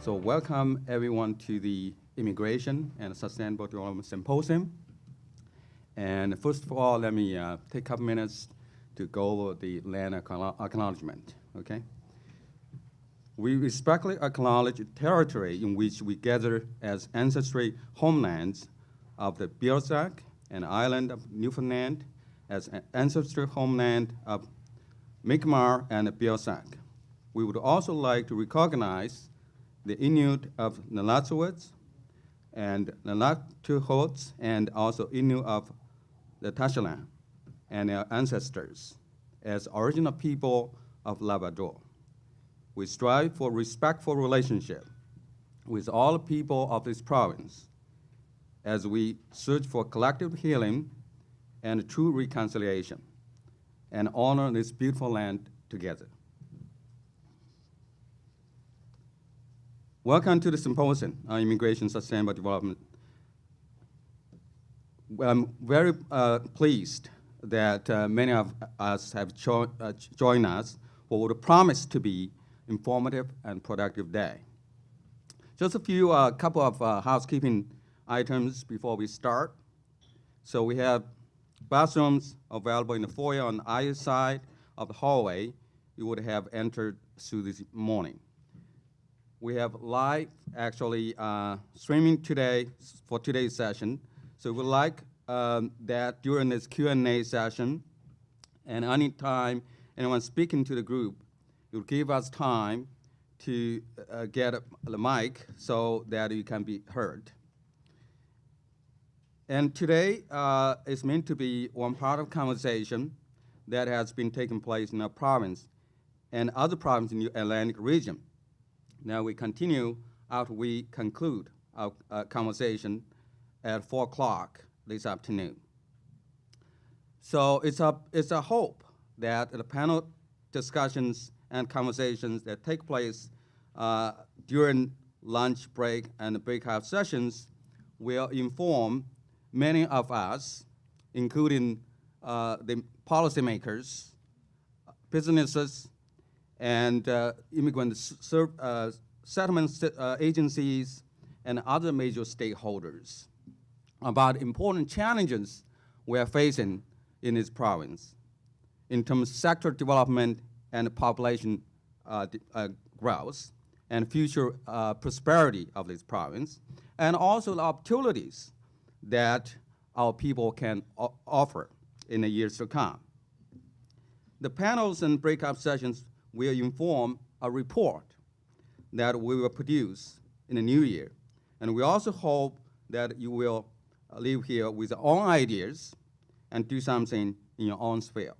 So welcome everyone to the Immigration and Sustainable Development Symposium. And first of all, let me take a couple minutes to go over the land acknowledgement, okay? We respectfully acknowledge the territory in which we gather as ancestry homelands of the Beersack and island of Newfoundland, as an ancestral homeland of Mi'kmaq and Beersack. We would also like to recognize the Inuit of Nunatsiavut and Nunatsiavut, and also Inuit of the Tashalan and their ancestors as original people of Labrador. We strive for respectful relationship with all people of this province as we search for collective healing and true reconciliation and honor this beautiful land together. Welcome to the Symposium on Immigration and Sustainable Development. I'm very pleased that many of us have joined us for what promised to be informative and productive day. Just a couple of housekeeping items before we start. So we have bathrooms available in the foyer on either side of the hallway you would have entered through this morning. We have live, actually, streaming today for today's session. So we'd like that during this Q&A session, and any time anyone speaking to the group, you'll give us time to get the mic so that you can be heard. And today is meant to be one part of conversation that has been taking place in our province and other provinces in the Atlantic region. Now we continue after we conclude our conversation at 4 o'clock this afternoon. So it's a hope that the panel discussions and conversations that take place during lunch break and breakout sessions will inform many of us, including the policymakers, businesses, and immigrant settlement agencies and other major stakeholders about important challenges we are facing in this province in terms of sector development and population growth and future prosperity of this province, and also the opportunities that our people can offer in the years to come. The panels and breakout sessions will inform a report that we will produce in the new year. And we also hope that you will leave here with your own ideas and do something in your own sphere.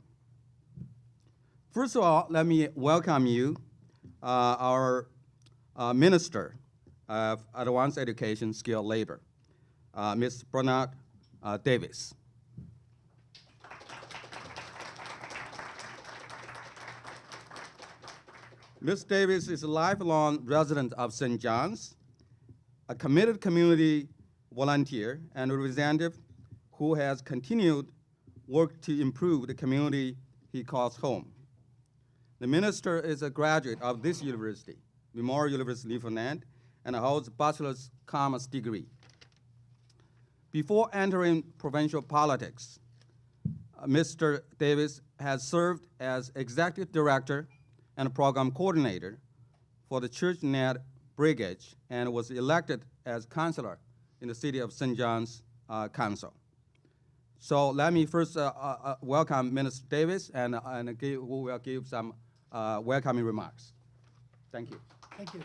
First of all, let me welcome you, our Minister of Advanced Education, Skilled Labor, Ms. Bernard Davis. Ms. Davis is a lifelong resident of St. John's, a committed community volunteer and representative who has continued work to improve the community he calls home. The minister is a graduate of this university, Memorial University Newfoundland, and holds a bachelor's commerce degree. Before entering provincial politics, Mr. Davis has served as executive director and program coordinator for the ChurchNet Brigade and was elected as councillor in the City of St. John's Council. So let me first welcome Minister Davis and who will give some welcoming remarks. Thank you. Thank you.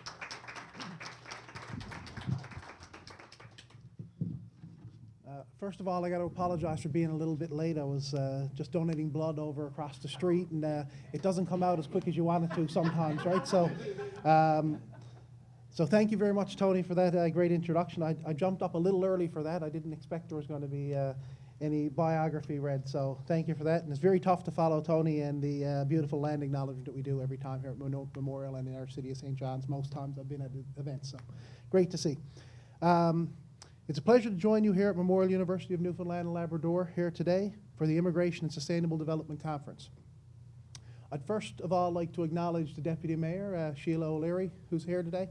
First of all, I got to apologize for being a little bit late. I was just donating blood over across the street, and it doesn't come out as quick as you want it to sometimes, right? So, so thank you very much, Tony, for that great introduction. I jumped up a little early for that. I didn't expect there was going to be any biography read, so thank you for that. And it's very tough to follow Tony and the beautiful land acknowledgement that we do every time here at Memorial and in our City of St. John's. Most times I've been at the events, so great to see. It's a pleasure to join you here at Memorial University of Newfoundland and Labrador here today for the Immigration and Sustainable Development Conference. I'd first of all like to acknowledge the Deputy Mayor, Sheila O'Leary, who's here today,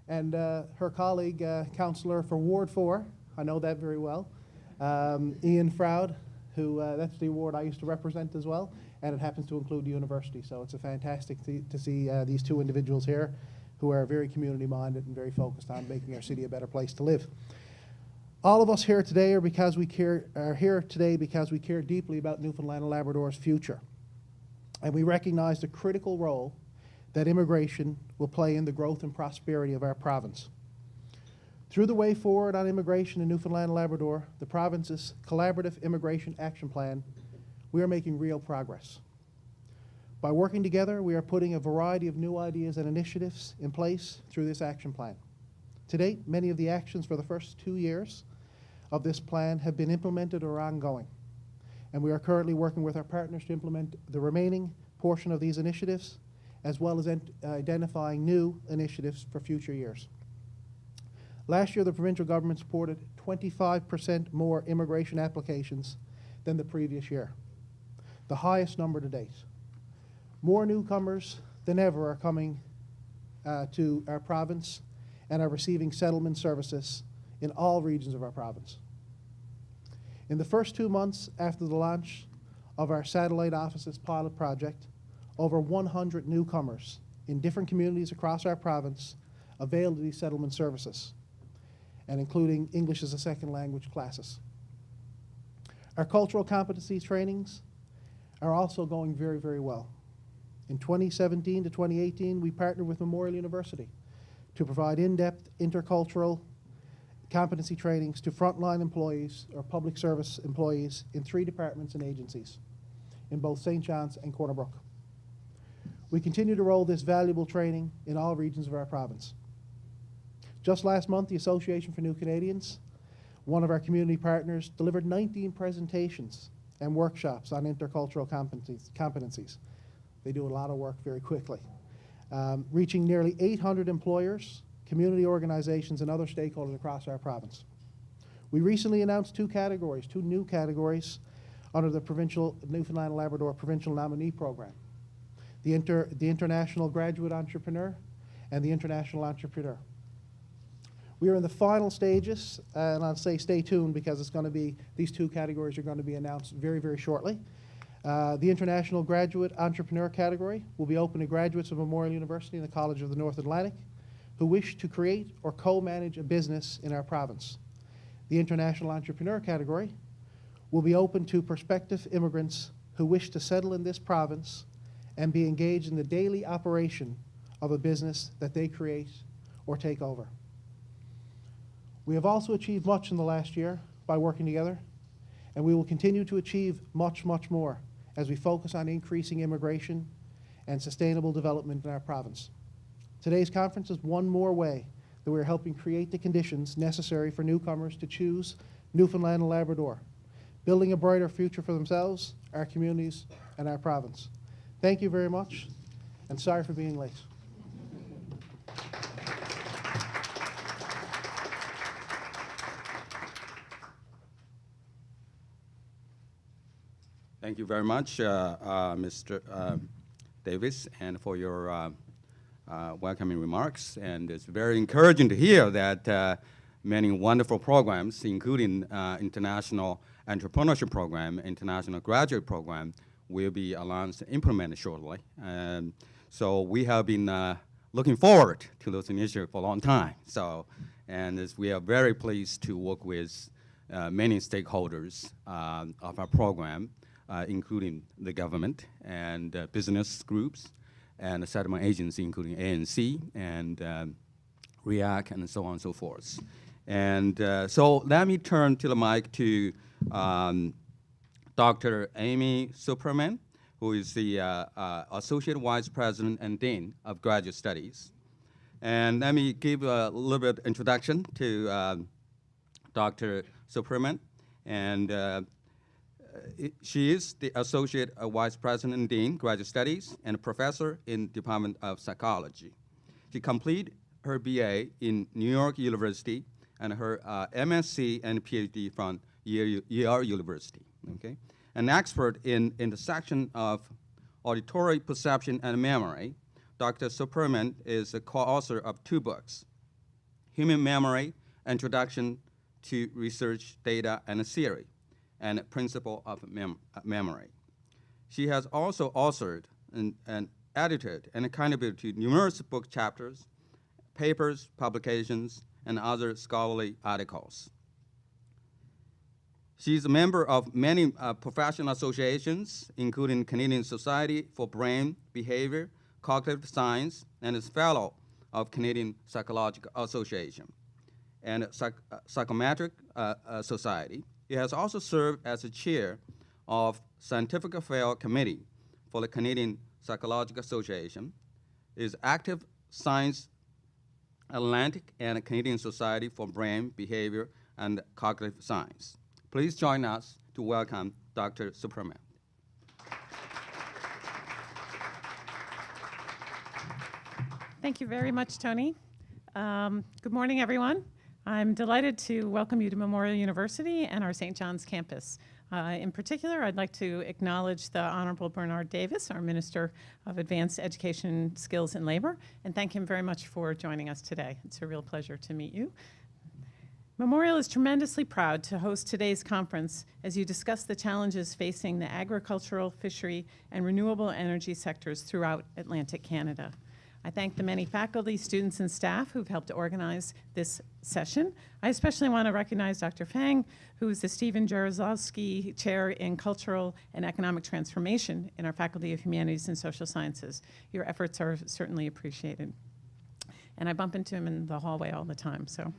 and her colleague, councillor for Ward 4, I know that very well, Ian Froud, who that's the award I used to represent as well, and it happens to include the university. So it's a fantastic to see these two individuals here who are very community-minded and very focused on making our city a better place to live. All of us here today are here today because we care deeply about Newfoundland and Labrador's future. And we recognize the critical role that immigration will play in the growth and prosperity of our province. Through the Way Forward on Immigration in Newfoundland and Labrador, the province's Collaborative Immigration Action Plan, we are making real progress. By working together, we are putting a variety of new ideas and initiatives in place through this action plan. To date, many of the actions for the first 2 years of this plan have been implemented or ongoing, and we are currently working with our partners to implement the remaining portion of these initiatives, as well as identifying new initiatives for future years. Last year, the provincial government supported 25% more immigration applications than the previous year, the highest number to date. More newcomers than ever are coming to our province and are receiving settlement services in all regions of our province. In the first 2 months after the launch of our Satellite Offices pilot project, over 100 newcomers in different communities across our province availed these settlement services, and including English as a second language classes. Our cultural competency trainings are also going very, very well. In 2017 to 2018, we partnered with Memorial University to provide in-depth intercultural competency trainings to frontline employees or public service employees in 3 departments and agencies in both St. John's and Corner Brook. We continue to roll this valuable training in all regions of our province. Just last month, the Association for New Canadians, one of our community partners, delivered 19 presentations and workshops on intercultural competencies. They do a lot of work very quickly, reaching nearly 800 employers, community organizations, and other stakeholders across our province. We recently announced 2 new categories under the provincial Newfoundland and Labrador Provincial Nominee Program, the International Graduate Entrepreneur and the International Entrepreneur. We are in the final stages, and I'll say stay tuned because it's going to be, these 2 categories are going to be announced very, very shortly. The International Graduate Entrepreneur category will be open to graduates of Memorial University and the College of the North Atlantic who wish to create or co-manage a business in our province. The International Entrepreneur category will be open to prospective immigrants who wish to settle in this province and be engaged in the daily operation of a business that they create or take over. We have also achieved much in the last year by working together, and we will continue to achieve much, much more as we focus on increasing immigration and sustainable development in our province. Today's conference is one more way that we are helping create the conditions necessary for newcomers to choose Newfoundland and Labrador, building a brighter future for themselves, our communities, and our province. Thank you very much, and sorry for being late. Thank you very much, Mr. Davis, and for your welcoming remarks. And it's very encouraging to hear that many wonderful programs, including International Entrepreneurship Program, International Graduate Program, will be announced and implemented shortly. And so we have been looking forward to those initiatives for a long time. So, and we are very pleased to work with many stakeholders of our program, including the government and business groups and the settlement agency, including ANC and REAC and so on and so forth. And so let me turn to the mic to Dr. Amy Superman, who is the Associate Vice President and Dean of Graduate Studies. And let me give a little bit introduction to Dr. Superman. And she is the Associate Vice President and Dean, Graduate Studies, and a professor in Department of Psychology. She completed her BA in New York University and her MSc and PhD from Yale University. Okay? An expert in the section of auditory perception and memory, Dr. Superman is a co-author of 2 books, Human Memory, Introduction to Research Data and Theory, and Principle of Memory. She has also authored and edited and contributed to numerous book chapters, papers, publications, and other scholarly articles. She's a member of many professional associations, including Canadian Society for Brain, Behavior, Cognitive Science, and is fellow of Canadian Psychological Association and Psychometric Society. He has also served as the chair of Scientific Affairs Committee for the Canadian Psychological Association, is active science Atlantic and Canadian Society for Brain, Behavior, and Cognitive Science. Please join us to welcome Dr. Subramanian. Thank you very much, Tony. Good morning, everyone. I'm delighted to welcome you to Memorial University and our St. John's campus. In particular, I'd like to acknowledge the Honourable Bernard Davis, our Minister of Advanced Education, Skills and Labor, and thank him very much for joining us today. It's a real pleasure to meet you. Memorial is tremendously proud to host today's conference as you discuss the challenges facing the agricultural, fishery, and renewable energy sectors throughout Atlantic Canada. I thank the many faculty, students, and staff who've helped to organize this session. I especially want to recognize Dr. Fang, who is the Stephen Jarislowsky Chair in Cultural and Economic Transformation in our Faculty of Humanities and Social Sciences. Your efforts are certainly appreciated. And I bump into him in the hallway all the time, so.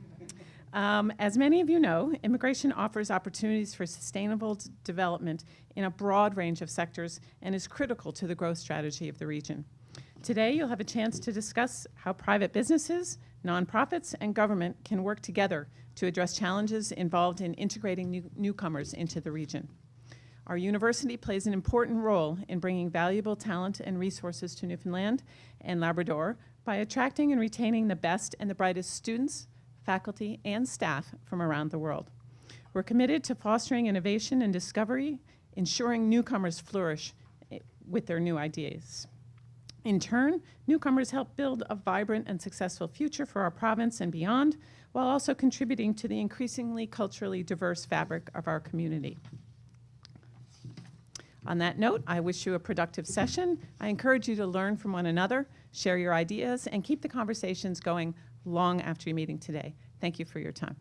As many of you know, immigration offers opportunities for sustainable development in a broad range of sectors and is critical to the growth strategy of the region. Today, you'll have a chance to discuss how private businesses, nonprofits, and government can work together to address challenges involved in integrating newcomers into the region. Our university plays an important role in bringing valuable talent and resources to Newfoundland and Labrador by attracting and retaining the best and the brightest students, faculty, and staff from around the world. We're committed to fostering innovation and discovery, ensuring newcomers flourish with their new ideas. In turn, newcomers help build a vibrant and successful future for our province and beyond, while also contributing to the increasingly culturally diverse fabric of our community. On that note, I wish you a productive session. I encourage you to learn from one another, share your ideas, and keep the conversations going long after your meeting today. Thank you for your time.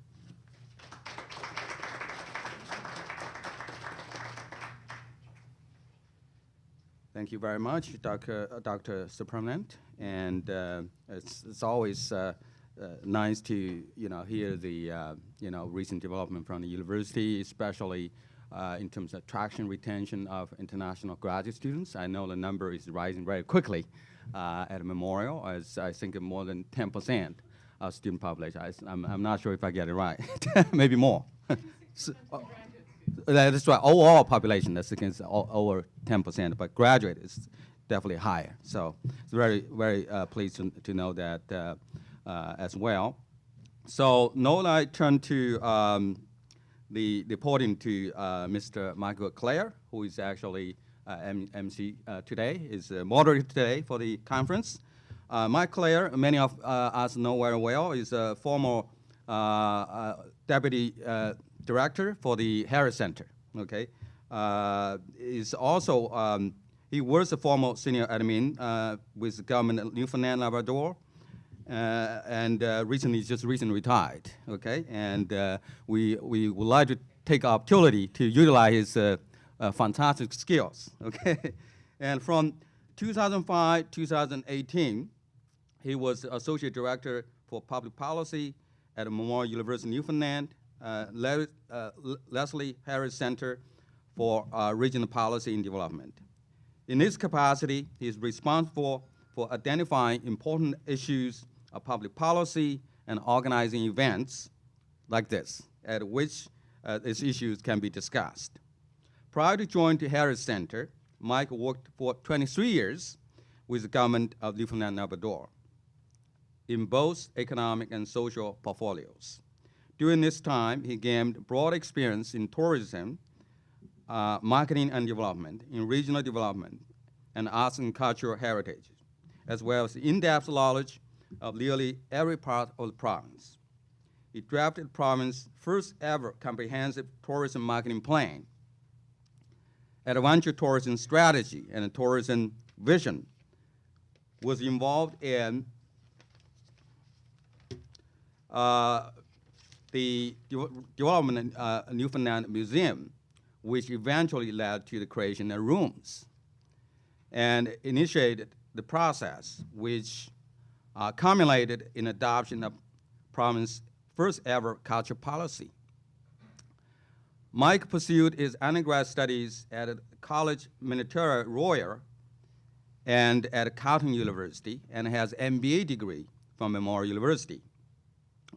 Thank you very much, Dr. Subramanian. And it's always nice to hear the recent development from the university, especially in terms of attraction, retention of international graduate students. I know the number is rising very quickly at Memorial, as I think more than 10% of student population. I'm not sure if I get it right. Maybe more. That's right. Overall population, that's against over 10%, but graduate is definitely higher. So it's very, very pleased to know that as well. So now I turn to the podium to Mr. Michael Clair, who is actually MC today, is moderator today for the conference. Mike Clair, many of us know very well, is a former deputy director for the Harris Center. Okay, is also he was a former senior admin with the government of Newfoundland Labrador, and recently retired. Okay, and we would like to take opportunity to utilize his fantastic skills. Okay, and from 2005 2018, he was associate director for public policy at Memorial University Newfoundland. Leslie Harris Center for Regional Policy and Development. In this capacity, he is responsible for identifying important issues of public policy and organizing events like this, at which these issues can be discussed. Prior to joining the Harris Center, Mike worked for 23 years with the government of Newfoundland and Labrador in both economic and social portfolios. During this time, he gained broad experience in tourism, marketing and development, in regional development, and arts and cultural heritage, as well as in-depth knowledge of nearly every part of the province. it drafted the province's first ever comprehensive tourism marketing plan, adventure tourism strategy, and tourism vision, was involved in the development of Newfoundland Museum, which eventually led to the creation of rooms, and initiated the process, which culminated in adoption of province's first ever culture policy. Mike pursued his undergrad studies at College Minnesota Royal and at Carleton University, and has an MBA degree from Memorial University.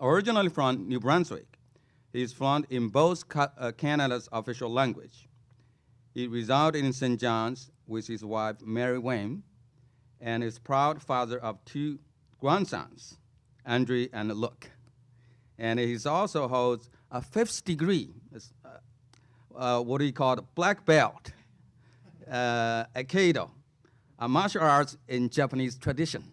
Originally from New Brunswick, he is fluent in both Canada's official language. He resided in St. John's with his wife, Mary Wayne, and is proud father of 2 grandsons, Andre and Luke. And he also holds a 5th degree, what he called black belt, Aikido, a martial arts in Japanese tradition.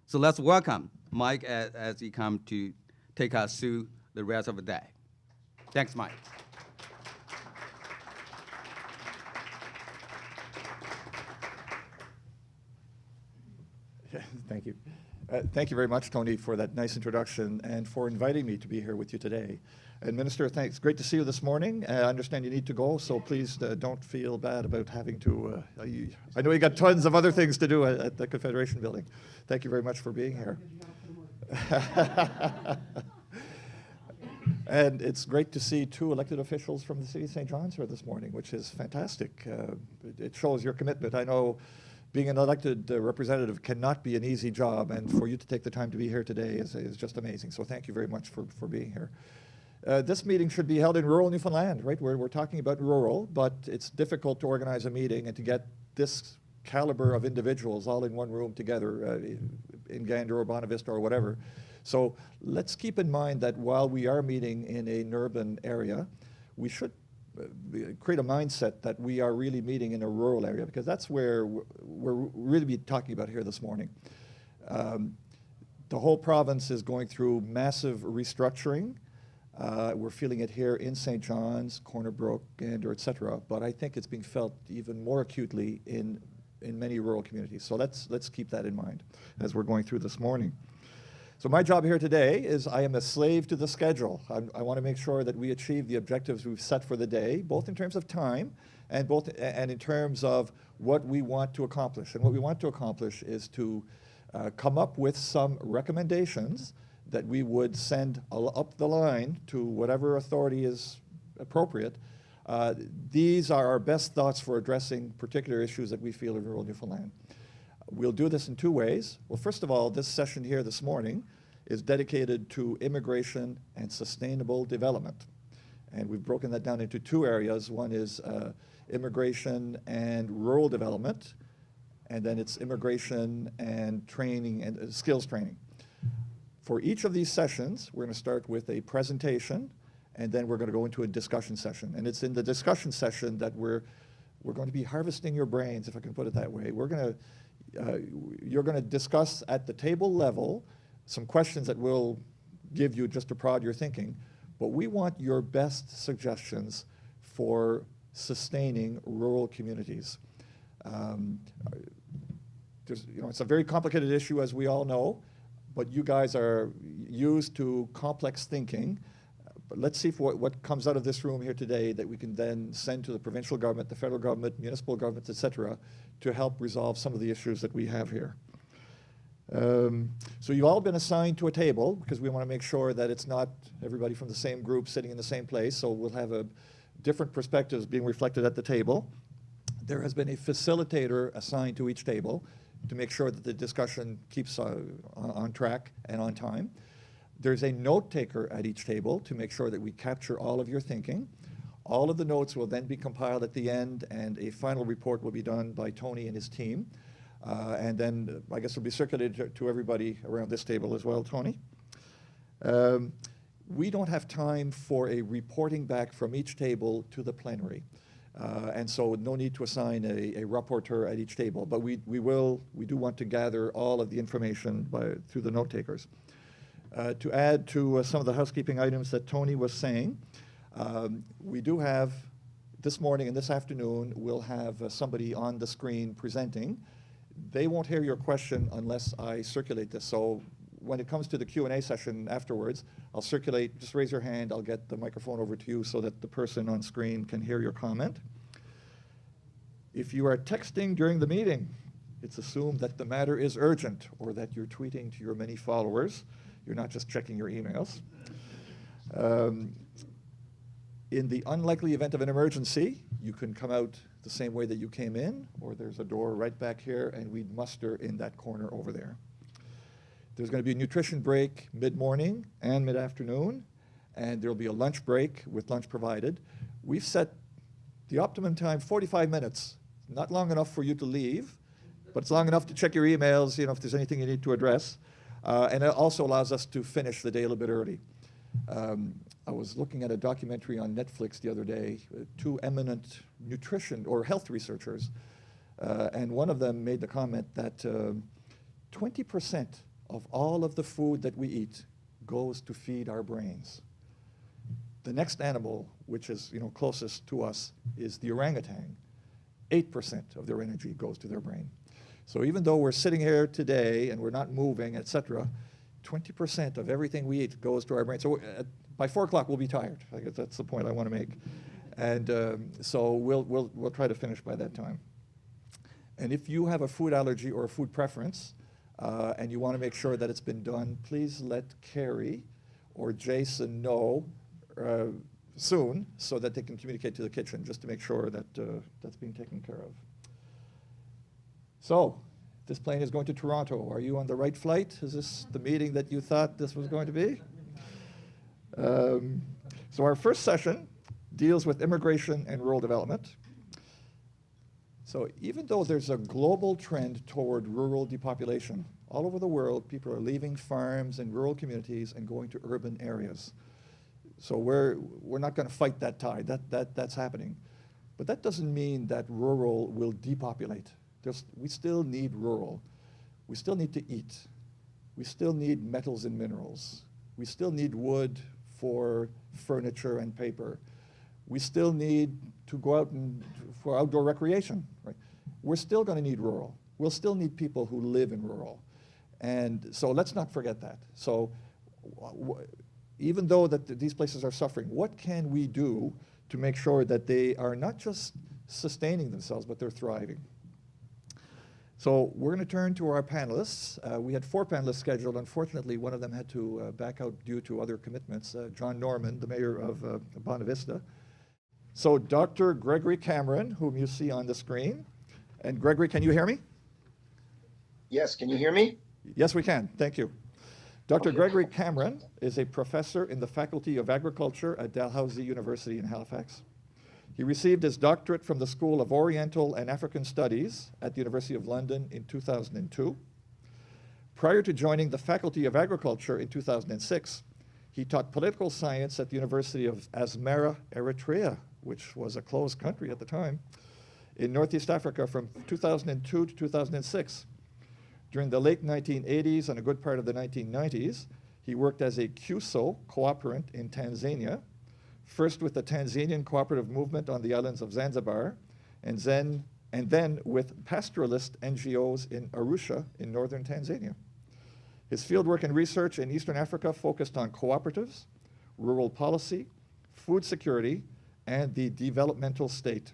So let's welcome Mike as he comes to take us through the rest of the day. Thanks, Mike. Thank you. Thank you very much, Tony, for that nice introduction and for inviting me to be here with you today. And Minister, thanks. Great to see you this morning. I understand you need to go, so please don't feel bad about having to. I know you got tons of other things to do at the Confederation Building. Thank you very much for being here. And it's great to see 2 elected officials from the City of St. John's here this morning, which is fantastic. It shows your commitment. I know being an elected representative cannot be an easy job, and for you to take the time to be here today is just amazing. So thank you very much for being here. This meeting should be held in rural Newfoundland, right? We're talking about rural, but it's difficult to organize a meeting and to get this caliber of individuals all in one room together in Gander or Bonavista or whatever. So let's keep in mind that while we are meeting in an urban area, we should create a mindset that we are really meeting in a rural area, because that's where we're really be talking about here this morning. The whole province is going through massive restructuring. We're feeling it here in St. John's, Corner Brook, Gander, et cetera, but I think it's being felt even more acutely in many rural communities. So let's keep that in mind as we're going through this morning. So my job here today is I am a slave to the schedule. I want to make sure that we achieve the objectives we've set for the day, both in terms of time and in terms of what we want to accomplish. And what we want to accomplish is to come up with some recommendations that we would send up the line to whatever authority is appropriate. These are our best thoughts for addressing particular issues that we feel in rural Newfoundland. We'll do this in 2 ways. Well, first of all, this session here this morning is dedicated to immigration and sustainable development. And we've broken that down into 2 areas. One is immigration and rural development, and then it's immigration and training and skills training. For each of these sessions, we're going to start with a presentation, and then we're going to go into a discussion session. And it's in the discussion session that we're going to be harvesting your brains, if I can put it that way. You're going to discuss at the table level some questions that will give you just to prod your thinking, but we want your best suggestions for sustaining rural communities. It's a very complicated issue, as we all know, but you guys are used to complex thinking. But let's see what comes out of this room here today that we can then send to the provincial government, the federal government, municipal governments, et cetera, to help resolve some of the issues that we have here. So you've all been assigned to a table, because we want to make sure that it's not everybody from the same group sitting in the same place, so we'll have different perspectives being reflected at the table. There has been a facilitator assigned to each table to make sure that the discussion keeps on track and on time. There's a note taker at each table to make sure that we capture all of your thinking. All of the notes will then be compiled at the end, and a final report will be done by Tony and his team. And then I guess it'll be circulated to everybody around this table as well, Tony. We don't have time for a reporting back from each table to the plenary. And so no need to assign a rapporteur at each table, but we do want to gather all of the information through the note takers. To add to some of the housekeeping items that Tony was saying, we do have, this morning and this afternoon, we'll have somebody on the screen presenting. They won't hear your question unless I circulate this. So when it comes to the Q&A session afterwards, I'll circulate, just raise your hand, I'll get the microphone over to you so that the person on screen can hear your comment. If you are texting during the meeting, it's assumed that the matter is urgent or that you're tweeting to your many followers. You're not just checking your emails. In the unlikely event of an emergency, you can come out the same way that you came in, or there's a door right back here, and we'd muster in that corner over there. There's going to be a nutrition break mid-morning and mid-afternoon, and there'll be a lunch break with lunch provided. We've set the optimum time 45 minutes. Not long enough for you to leave, but it's long enough to check your emails, if there's anything you need to address. And it also allows us to finish the day a little bit early. I was looking at a documentary on Netflix the other day, two eminent nutrition or health researchers, and one of them made the comment that 20% of all of the food that we eat goes to feed our brains. The next animal, which is closest to us, is the orangutan. 8% of their energy goes to their brain. So even though we're sitting here today and we're not moving, etc., 20% of everything we eat goes to our brain. So by 4 o'clock, we'll be tired. I guess that's the point I want to make. And so we'll try to finish by that time. And if you have a food allergy or a food preference, and you want to make sure that it's been done, please let Carrie or Jason know soon so that they can communicate to the kitchen just to make sure that that's being taken care of. So, this plane is going to Toronto. Are you on the right flight? Is this the meeting that you thought this was going to be? So our first session deals with immigration and rural development. So even though there's a global trend toward rural depopulation, all over the world, people are leaving farms and rural communities and going to urban areas. So we're not going to fight that tide. That's happening. But that doesn't mean that rural will depopulate. We still need rural. We still need to eat. We still need metals and minerals. We still need wood for furniture and paper. We still need to go out for outdoor recreation. Right? We're still going to need rural. We'll still need people who live in rural. And so let's not forget that. So even though that these places are suffering, what can we do to make sure that they are not just sustaining themselves, but they're thriving? So we're going to turn to our panelists. We had 4 panelists scheduled. Unfortunately, one of them had to back out due to other commitments. John Norman, the mayor of Bonavista. So Dr. Gregory Cameron, whom you see on the screen. And Gregory, can you hear me? Yes, can you hear me? Yes, we can. Thank you. Dr. Gregory Cameron is a professor in the Faculty of Agriculture at Dalhousie University in Halifax. He received his doctorate from the School of Oriental and African Studies at the University of London in 2002. Prior to joining the Faculty of Agriculture in 2006, he taught political science at the University of Asmara, Eritrea, which was a closed country at the time, in Northeast Africa from 2002 to 2006. During the late 1980s and a good part of the 1990s, he worked as a CUSO cooperant in Tanzania, first with the Tanzanian cooperative movement on the islands of Zanzibar, and then with pastoralist NGOs in Arusha in northern Tanzania. His fieldwork and research in Eastern Africa focused on cooperatives, rural policy, food security, and the developmental state.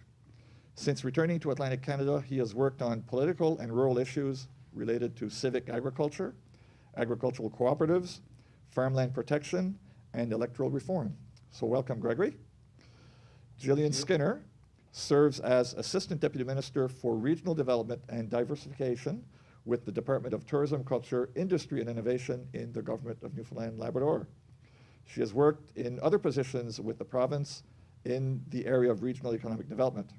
Since returning to Atlantic Canada, he has worked on political and rural issues related to civic agriculture, agricultural cooperatives, farmland protection, and electoral reform. So welcome, Gregory. Julian Skinner serves as Assistant Deputy Minister for Regional Development and Diversification with the Department of Tourism, Culture, Industry, and Innovation in the Government of Newfoundland and Labrador. She has worked in other positions with the province in the area of regional economic development.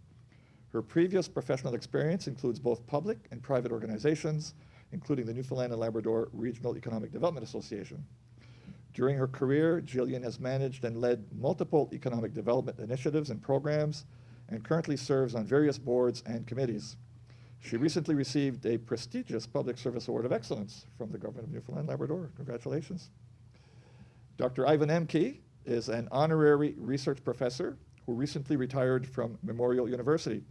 Her previous professional experience includes both public and private organizations, including the Newfoundland and Labrador Regional Economic Development Association. During her career, Julian has managed and led multiple economic development initiatives and programs, and currently serves on various boards and committees. She recently received a prestigious Public Service Award of Excellence from the Government of Newfoundland and Labrador. Congratulations. Dr. Ivan Emke is an honorary research professor who recently retired from Memorial University.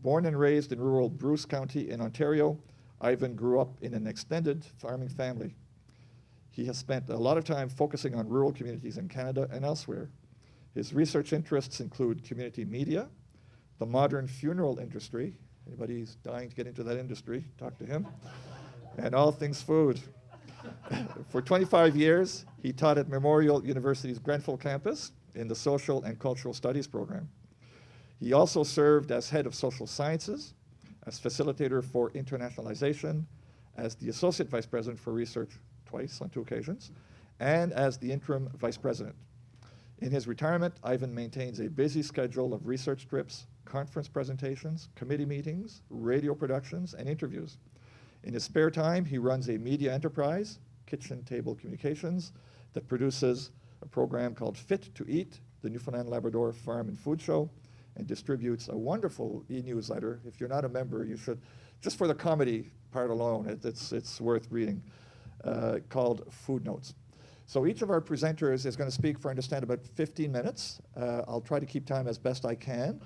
Born and raised in rural Bruce County in Ontario, Ivan grew up in an extended farming family. He has spent a lot of time focusing on rural communities in Canada and elsewhere. His research interests include community media, the modern funeral industry. Anybody who's dying to get into that industry, talk to him. And all things food. For 25 years, he taught at Memorial University's Grenfell campus in the Social and Cultural Studies program. He also served as head of social sciences, as facilitator for internationalization, as the associate vice president for research twice on 2 occasions, and as the interim vice president. In his retirement, Ivan maintains a busy schedule of research trips, conference presentations, committee meetings, radio productions, and interviews. In his spare time, he runs a media enterprise, Kitchen Table Communications, that produces a program called Fit to Eat, the Newfoundland Labrador Farm and Food Show, and distributes a wonderful e-newsletter. If you're not a member, you should, just for the comedy part alone, it's worth reading, called Food Notes. So each of our presenters is going to speak for, I understand, about 15 minutes. I'll try to keep time as best I can.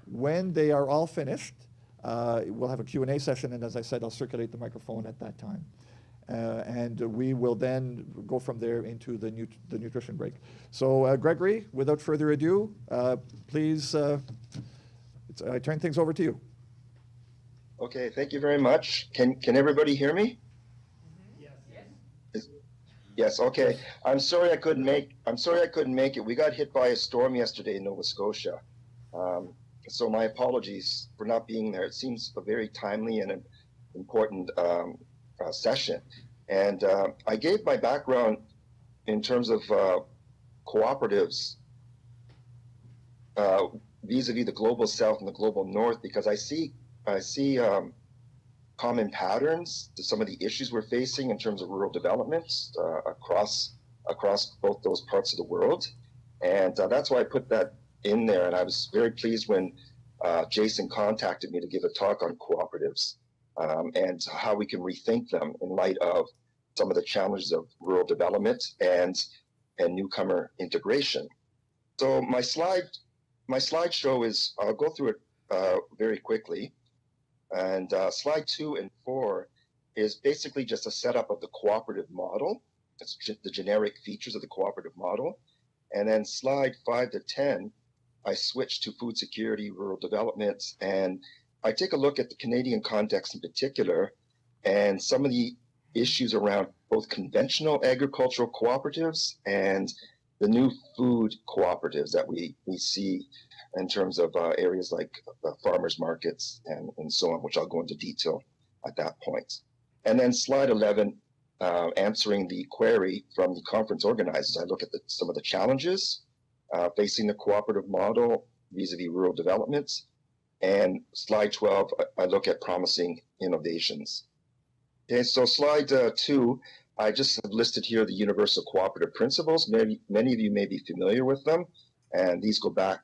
When they are all finished, we'll have a Q&A session, and as I said, I'll circulate the microphone at that time. And we will then go from there into the nutrition break. So Gregory, without further ado, please, I turn things over to you. Okay, thank you very much. Can everybody hear me? Yes, okay. I'm sorry I couldn't make it. We got hit by a storm yesterday in Nova Scotia. So my apologies for not being there. It seems a very timely and an important session. And I gave my background in terms of cooperatives vis-a-vis the global south and the global north, because I see common patterns to some of the issues we're facing in terms of rural developments across both those parts of the world. And that's why I put that in there. And I was very pleased when Jason contacted me to give a talk on cooperatives and how we can rethink them in light of some of the challenges of rural development and newcomer integration. So my slideshow is, I'll go through it very quickly. And slide 2 and 4 is basically just a setup of the cooperative model. It's the generic features of the cooperative model. And then slide 5 to 10, I switch to food security, rural development, and I take a look at the Canadian context in particular and some of the issues around both conventional agricultural cooperatives and the new food cooperatives that we see in terms of areas like farmers markets and so on, which I'll go into detail at that point. And then slide 11, answering the query from the conference organizers, I look at some of the challenges facing the cooperative model vis-a-vis rural developments. And slide 12, I look at promising innovations. Okay, so slide 2, I just have listed here the universal cooperative principles. Many of you may be familiar with them, and these go back.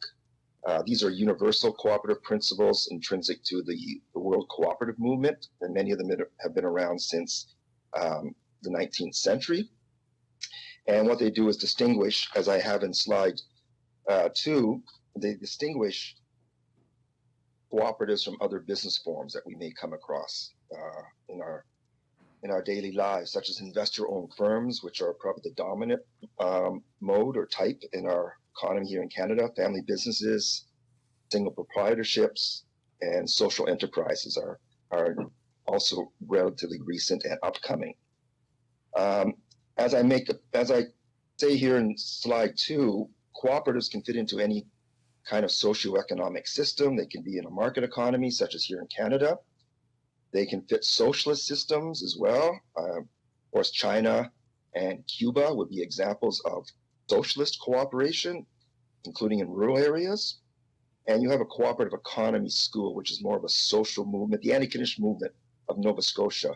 These are universal cooperative principles intrinsic to the world cooperative movement, and many of them have been around since the 19th century. And what they do is distinguish, as I have in slide 2, they distinguish cooperatives from other business forms that we may come across in our daily lives, such as investor-owned firms, which are probably the dominant mode or type in our economy here in Canada. Family businesses, single proprietorships, and social enterprises are also relatively recent and upcoming. As I say here in slide 2, cooperatives can fit into any kind of socioeconomic system. They can be in a market economy, such as here in Canada. They can fit socialist systems as well. Of course, China and Cuba would be examples of socialist cooperation, including in rural areas. And you have a cooperative economy school, which is more of a social movement. The anti-Kinish movement of Nova Scotia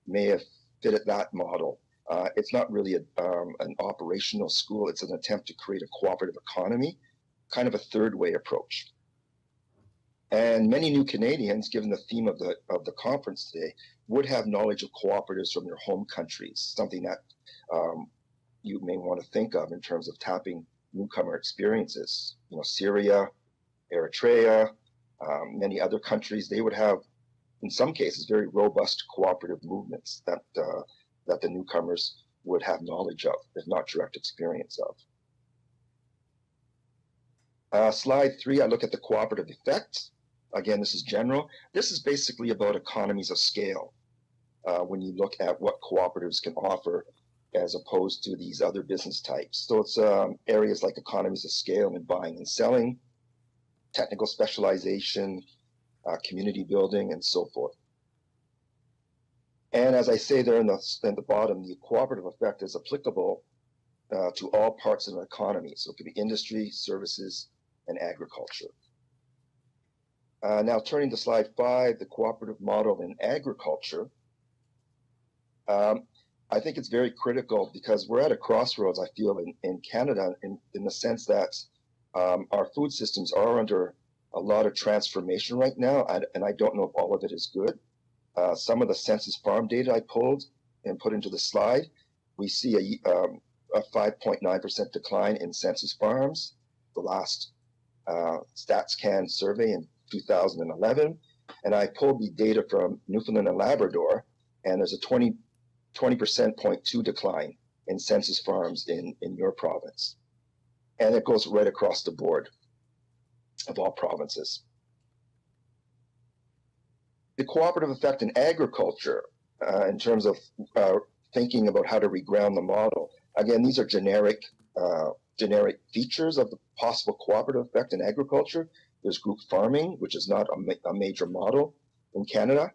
may have fitted that model. It's not really an operational school. It's an attempt to create a cooperative economy, kind of a third way approach. And many new Canadians, given the theme of the conference today, would have knowledge of cooperatives from their home countries, something that you may want to think of in terms of tapping newcomer experiences. You know, Syria, Eritrea, many other countries, they would have, in some cases, very robust cooperative movements that the newcomers would have knowledge of, if not direct experience of. Slide 3, I look at the cooperative effect. Again, this is general. This is basically about economies of scale when you look at what cooperatives can offer as opposed to these other business types. So it's areas like economies of scale in buying and selling, technical specialization, community building, and so forth. And as I say there in the bottom, the cooperative effect is applicable to all parts of an economy. So it could be industry, services, and agriculture. Now turning to slide 5, the cooperative model in agriculture. I think it's very critical because we're at a crossroads, I feel, in Canada in the sense that our food systems are under a lot of transformation right now, and I don't know if all of it is good. Some of the census farm data I pulled and put into the slide, we see a 5.9% decline in census farms. The last StatsCan survey in 2011, and I pulled the data from Newfoundland and Labrador, and there's a 20.2 decline in census farms in your province. And it goes right across the board of all provinces. The cooperative effect in agriculture, in terms of thinking about how to reground the model, again, these are generic features of the possible cooperative effect in agriculture. There's group farming, which is not a major model in Canada.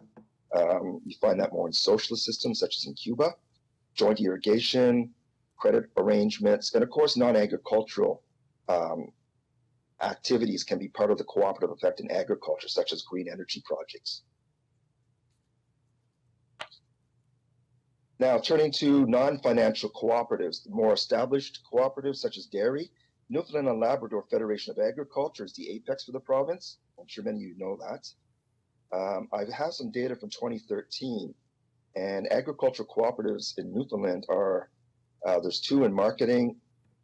You find that more in socialist systems, such as in Cuba. Joint irrigation, credit arrangements, and of course, non-agricultural activities can be part of the cooperative effect in agriculture, such as green energy projects. Now, turning to non-financial cooperatives, the more established cooperatives, such as dairy, Newfoundland and Labrador Federation of Agriculture is the apex for the province. I'm sure many of you know that. I have some data from 2013, and agricultural cooperatives in Newfoundland are, there's 2 in marketing,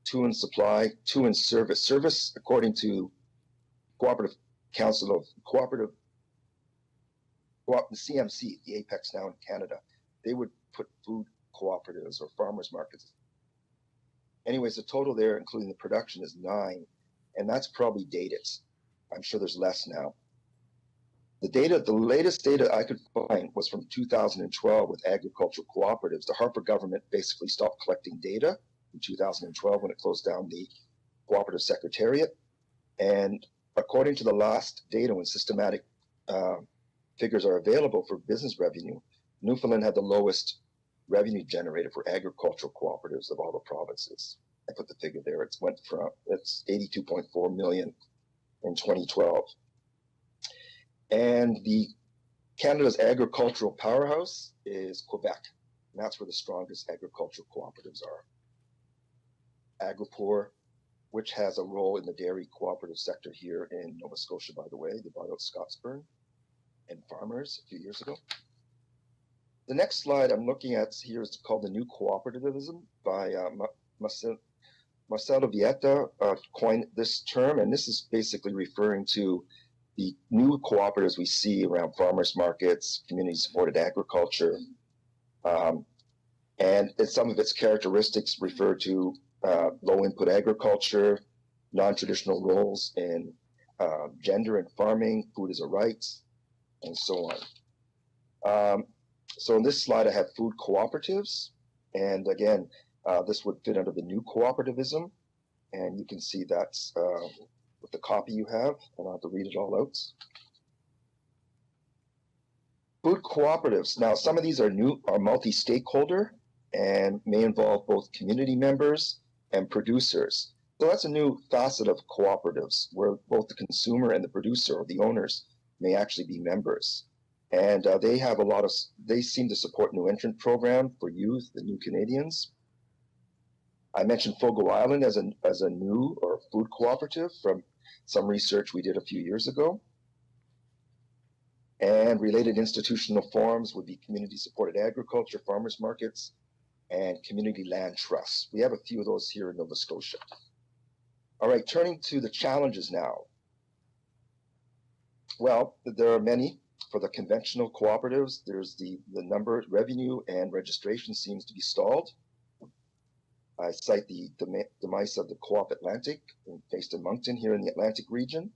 2 in supply, 2 in service. Service, according to Cooperative Council of Cooperative, the CMC, the apex now in Canada, they would put food cooperatives or farmers markets. Anyways, the total there, including the production, is 9, and that's probably dated. I'm sure there's less now. The latest data I could find was from 2012 with agricultural cooperatives. The Harper government basically stopped collecting data in 2012 when it closed down the cooperative secretariat. And according to the last data, when systematic figures are available for business revenue, Newfoundland had the lowest revenue generated for agricultural cooperatives of all the provinces. I put the figure there. It's 82.4 million in 2012. And Canada's agricultural powerhouse is Quebec, and that's where the strongest agricultural cooperatives are. Agripur, which has a role in the dairy cooperative sector here in Nova Scotia, by the way. They bought out Scotsburn and Farmers a few years ago. The next slide I'm looking at here is called The New Cooperativism by Marcelo Vieta coined this term, and this is basically referring to the new cooperatives we see around farmers markets, community-supported agriculture, and some of its characteristics refer to low-input agriculture, non-traditional roles in gender and farming, food as a right, and so on. So in this slide, I have food cooperatives, and again, this would fit under the new cooperativism, and you can see that's with the copy you have, and I'll have to read it all out. Food cooperatives. Now, some of these are multi-stakeholder and may involve both community members and producers. So that's a new facet of cooperatives, where both the consumer and the producer or the owners may actually be members. And they seem to support new entrant program for youth, the New Canadians. I mentioned Fogo Island as a new or food cooperative from some research we did a few years ago. And related institutional forms would be community-supported agriculture, farmers markets, and community land trusts. We have a few of those here in Nova Scotia. All right, turning to the challenges now. Well, there are many. For the conventional cooperatives, there's the number, revenue, and registration seems to be stalled. I cite the demise of the Co-op Atlantic, based in Moncton here in the Atlantic region.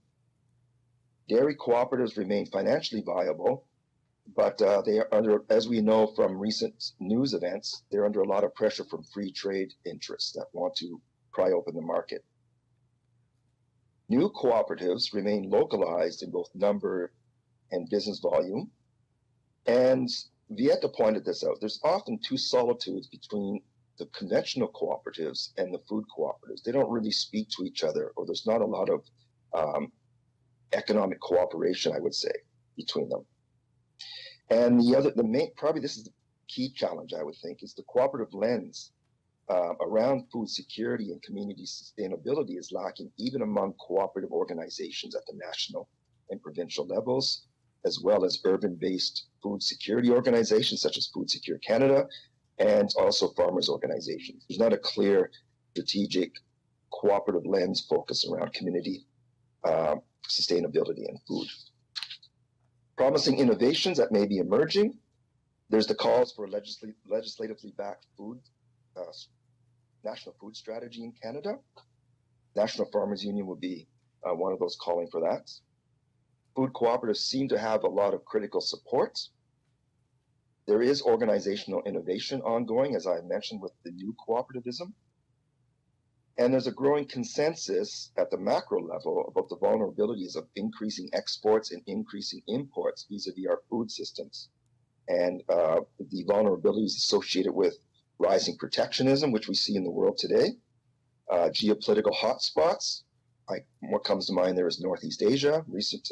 Dairy cooperatives remain financially viable, but they are under, as we know from recent news events, they're under a lot of pressure from free trade interests that want to pry open the market. New cooperatives remain localized in both number and business volume. And Vieta pointed this out. There's often two solitudes between the conventional cooperatives and the food cooperatives. They don't really speak to each other, or there's not a lot of economic cooperation, I would say, between them. And the main, probably this is the key challenge, I would think, is the cooperative lens around food security and community sustainability is lacking even among cooperative organizations at the national and provincial levels, as well as urban-based food security organizations such as Food Secure Canada, and also farmers organizations. There's not a clear strategic cooperative lens focus around community sustainability and food. Promising innovations that may be emerging. There's the calls for a legislatively backed food national food strategy in Canada. National Farmers Union will be one of those calling for that. Food cooperatives seem to have a lot of critical support. There is organizational innovation ongoing, as I mentioned, with the new cooperativism. And there's a growing consensus at the macro level about the vulnerabilities of increasing exports and increasing imports vis-a-vis our food systems. And the vulnerabilities associated with rising protectionism, which we see in the world today, geopolitical hotspots. What comes to mind there is Northeast Asia, recent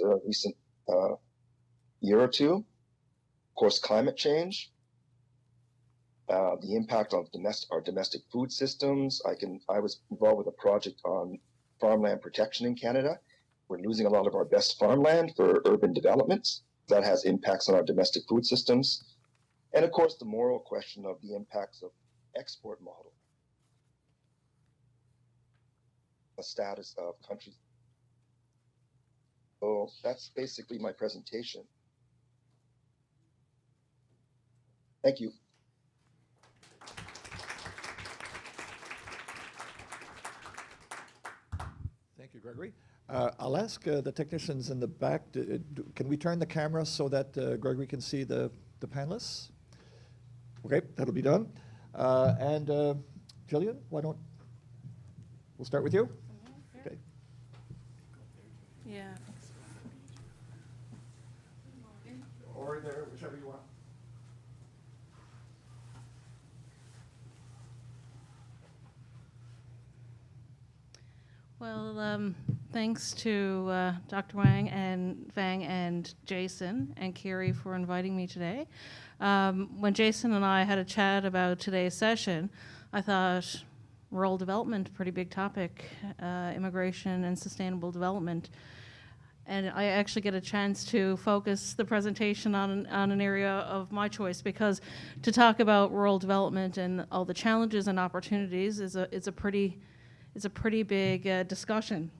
year or two. Of course, climate change, the impact on our domestic food systems. I was involved with a project on farmland protection in Canada. We're losing a lot of our best farmland for urban development. That has impacts on our domestic food systems. And of course, the moral question of the impacts of export model, the status of countries. So that's basically my presentation. Thank you. Thank you, Gregory. I'll ask the technicians in the back, can we turn the camera so that Gregory can see the panelists? Okay, that'll be done. And Julian, we'll start with you? Okay. Yeah. Or there, whichever you want. Well, thanks to Dr. Wang and Fang and Jason and Carrie for inviting me today. When Jason and I had a chat about today's session, I thought rural development, pretty big topic, immigration and sustainable development. And I actually get a chance to focus the presentation on an area of my choice, because to talk about rural development and all the challenges and opportunities is a pretty big discussion.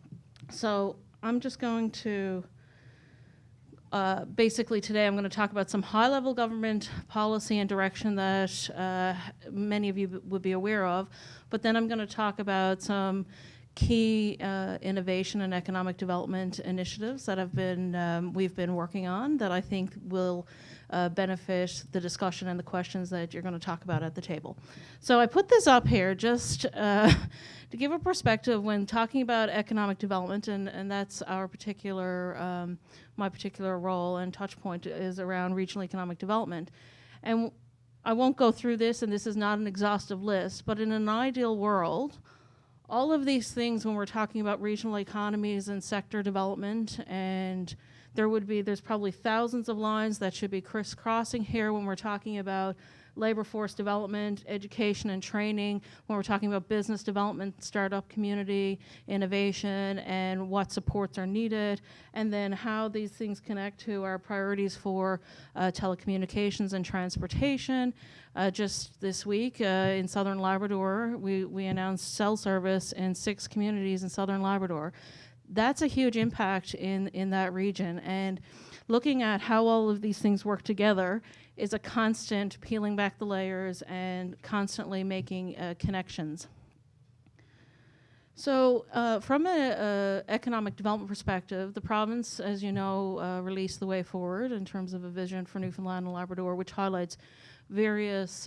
So I'm just going to, basically today I'm going to talk about some high-level government policy and direction that many of you would be aware of, but then I'm going to talk about some key innovation and economic development initiatives that we've been working on that I think will benefit the discussion and the questions that you're going to talk about at the table. So I put this up here just to give a perspective when talking about economic development, and that's our particular, my particular role and touch point is around regional economic development. And I won't go through this, and this is not an exhaustive list, but in an ideal world, all of these things when we're talking about regional economies and sector development and There's probably thousands of lines that should be crisscrossing here when we're talking about labor force development, education and training, when we're talking about business development, startup community, innovation, and what supports are needed, and then how these things connect to our priorities for telecommunications and transportation. Just this week in Southern Labrador, we announced cell service in 6 communities in Southern Labrador. That's a huge impact in that region, and looking at how all of these things work together is a constant peeling back the layers and constantly making connections. So from an economic development perspective, the province, as you know, released the way forward in terms of a vision for Newfoundland and Labrador, which highlights various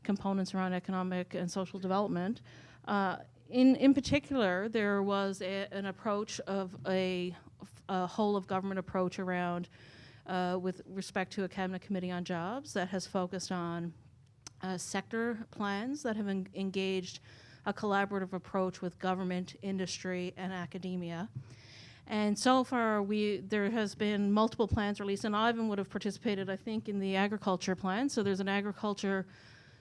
components around economic and social development. In particular, there was an approach of a whole of government approach around with respect to a Cabinet Committee on Jobs that has focused on sector plans that have engaged a collaborative approach with government, industry, and academia. And so far, there has been multiple plans released, and Ivan would have participated, I think, in the agriculture plan. So there's an agriculture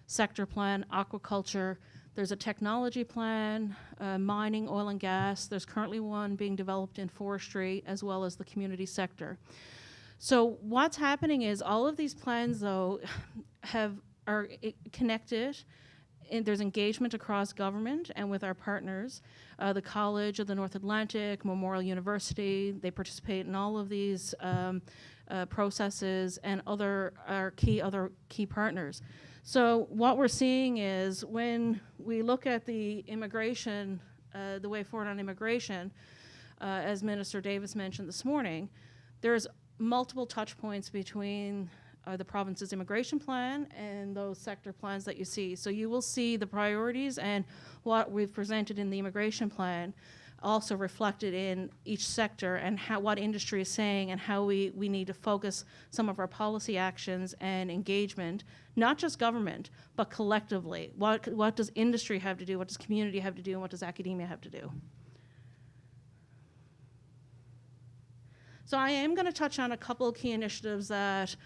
sector plan, aquaculture, there's a technology plan, mining, oil and gas. There's currently one being developed in forestry, as well as the community sector. So what's happening is all of these plans, though, are connected. And there's engagement across government and with our partners. The College of the North Atlantic, Memorial University, they participate in all of these processes, and other key partners. So what we're seeing is when we look at the immigration, the way forward on immigration, as Minister Davis mentioned this morning, there's multiple touch points between the province's immigration plan and those sector plans that you see. So you will see the priorities and what we've presented in the immigration plan also reflected in each sector, and what industry is saying, and how we need to focus some of our policy actions and engagement, not just government, but collectively. What does industry have to do, what does community have to do, and what does academia have to do? So I am going to touch on a couple of key initiatives that,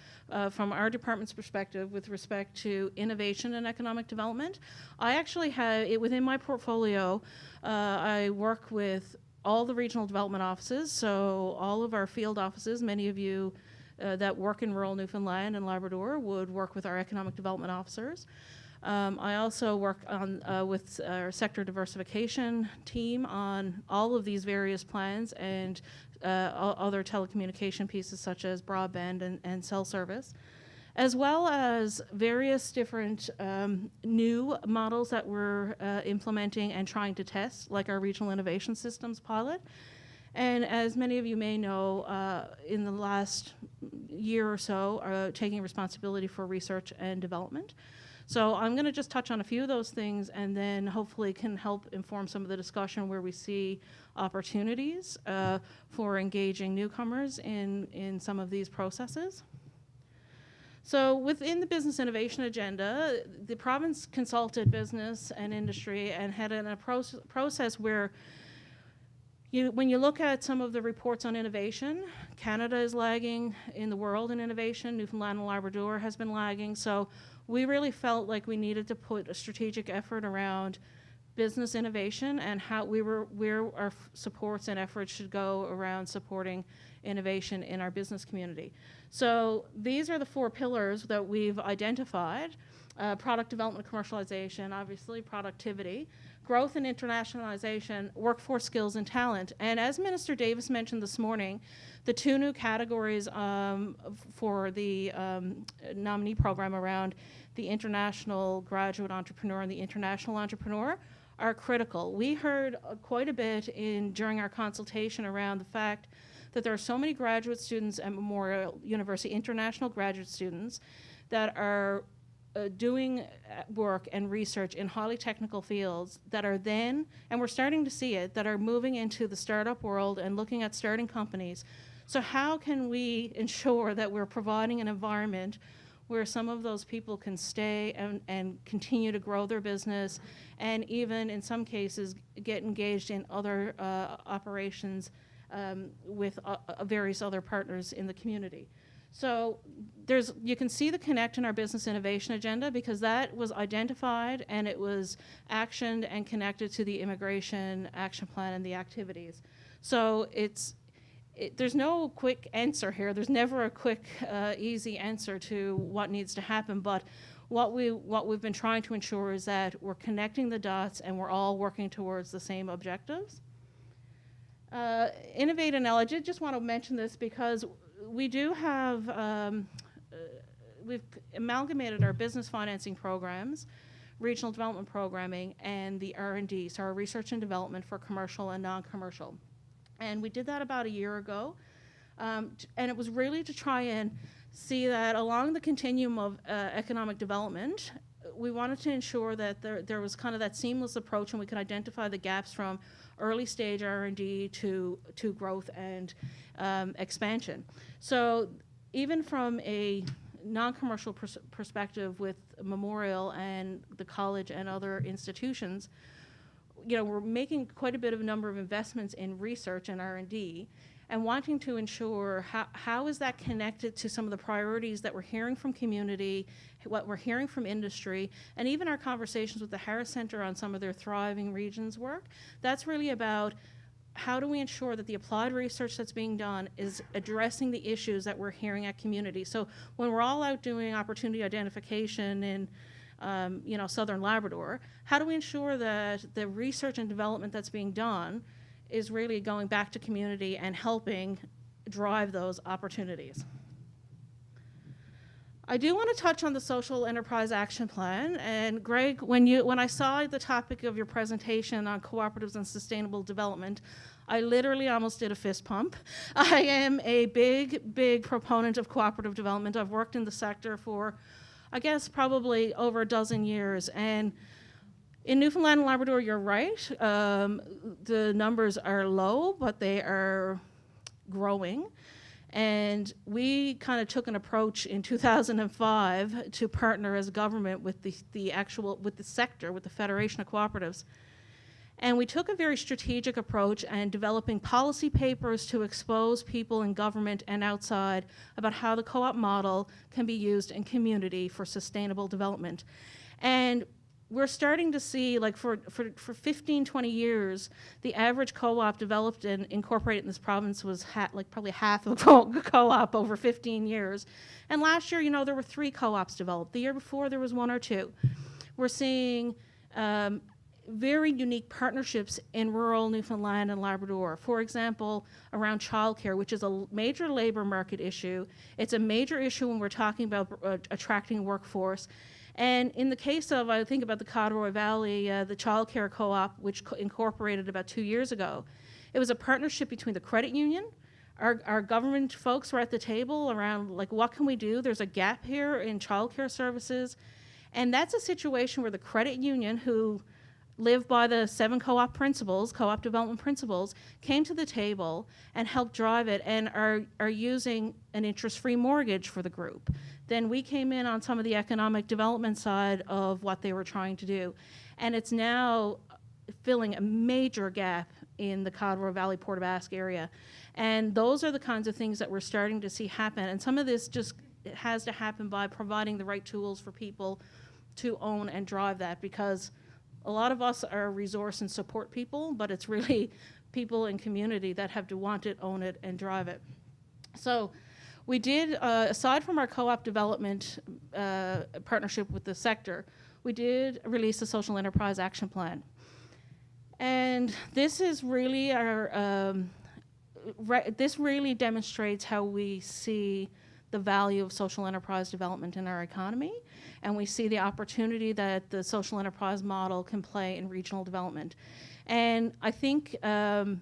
from our department's perspective, with respect to innovation and economic development. I actually have, within my portfolio, I work with all the regional development offices, so all of our field offices. Many of you that work in rural Newfoundland and Labrador would work with our economic development officers. I also work on with our sector diversification team on all of these various plans and other telecommunication pieces such as broadband and cell service, as well as various different new models that we're implementing and trying to test, like our regional innovation systems pilot. And as many of you may know, in the last year or so, taking responsibility for research and development. So I'm going to just touch on a few of those things, and then hopefully can help inform some of the discussion where we see opportunities for engaging newcomers in some of these processes. So within the business innovation agenda, the province consulted business and industry and had a process where when you look at some of the reports on innovation, Canada is lagging in the world in innovation. Newfoundland and Labrador has been lagging. So we really felt like we needed to put a strategic effort around business innovation and where our supports and efforts should go around supporting innovation in our business community. So these are the 4 pillars that we've identified. Product development, commercialization, obviously, productivity, growth and internationalization, workforce skills and talent. And as Minister Davis mentioned this morning, the 2 new categories for the nominee program around the international graduate entrepreneur and the international entrepreneur are critical. We heard quite a bit during our consultation around the fact that there are so many graduate students at Memorial University, international graduate students, that are doing work and research in highly technical fields that are then, and we're starting to see it, that are moving into the startup world and looking at starting companies. So how can we ensure that we're providing an environment where some of those people can stay and continue to grow their business, and even in some cases get engaged in other operations with various other partners in the community. So you can see the connect in our business innovation agenda, because that was identified and it was actioned and connected to the immigration action plan and the activities. So there's no quick answer here. There's never a quick, easy answer to what needs to happen, but what we've been trying to ensure is that we're connecting the dots and we're all working towards the same objectives. Innovate and Knowledge, I just want to mention this because we do have, we've amalgamated our business financing programs, regional development programming, and the R&D, so our research and development for commercial and non-commercial. And we did that about a year ago. And it was really to try and see that along the continuum of economic development, we wanted to ensure that there was kind of that seamless approach and we could identify the gaps from early stage R&D to growth and expansion. So even from a non-commercial perspective with Memorial and the college and other institutions, we're making quite a bit of a number of investments in research and R&D and wanting to ensure how is that connected to some of the priorities that we're hearing from community, what we're hearing from industry, and even our conversations with the Harris Center on some of their Thriving Regions work. That's really about how do we ensure that the applied research that's being done is addressing the issues that we're hearing at community. So when we're all out doing opportunity identification in Southern Labrador, how do we ensure that the research and development that's being done is really going back to community and helping drive those opportunities? I do want to touch on the Social Enterprise Action Plan. And Greg, when I saw the topic of your presentation on cooperatives and sustainable development, I literally almost did a fist pump. I am a big, big proponent of cooperative development. I've worked in the sector for, I guess, probably over a dozen years. And in Newfoundland and Labrador, you're right. The numbers are low, but they are growing. And we kind of took an approach in 2005 to partner as government with the sector, with the Federation of Cooperatives. And we took a very strategic approach and developing policy papers to expose people in government and outside about how the co-op model can be used in community for sustainable development. And we're starting to see, like for 15, 20 years, the average co-op developed and incorporated in this province was probably half of a co-op over 15 years. And last year, there were 3 co-ops developed. The year before, there was 1 or 2. We're seeing very unique partnerships in rural Newfoundland and Labrador. For example, around childcare, which is a major labor market issue. It's a major issue when we're talking about attracting workforce. And in the case of, I think about the Codroy Valley, the Childcare Co-Op, which incorporated about 2 years ago, it was a partnership between the credit union, our government folks were at the table around, like, what can we do? There's a gap here in childcare services. And that's a situation where the credit union, who live by the 7 co-op principles, co-op development principles, came to the table and helped drive it and are using an interest-free mortgage for the group. Then we came in on some of the economic development side of what they were trying to do. And it's now filling a major gap in the Codroy Valley, Port aux Basques area. And those are the kinds of things that we're starting to see happen. And some of this just has to happen by providing the right tools for people to own and drive that, because a lot of us are resource and support people, but it's really people in community that have to want it, own it, and drive it. So we did, aside from our co-op development partnership with the sector, we did release a Social Enterprise Action Plan. And this is really our, this really demonstrates how we see the value of social enterprise development in our economy, and we see the opportunity that the social enterprise model can play in regional development. And I think it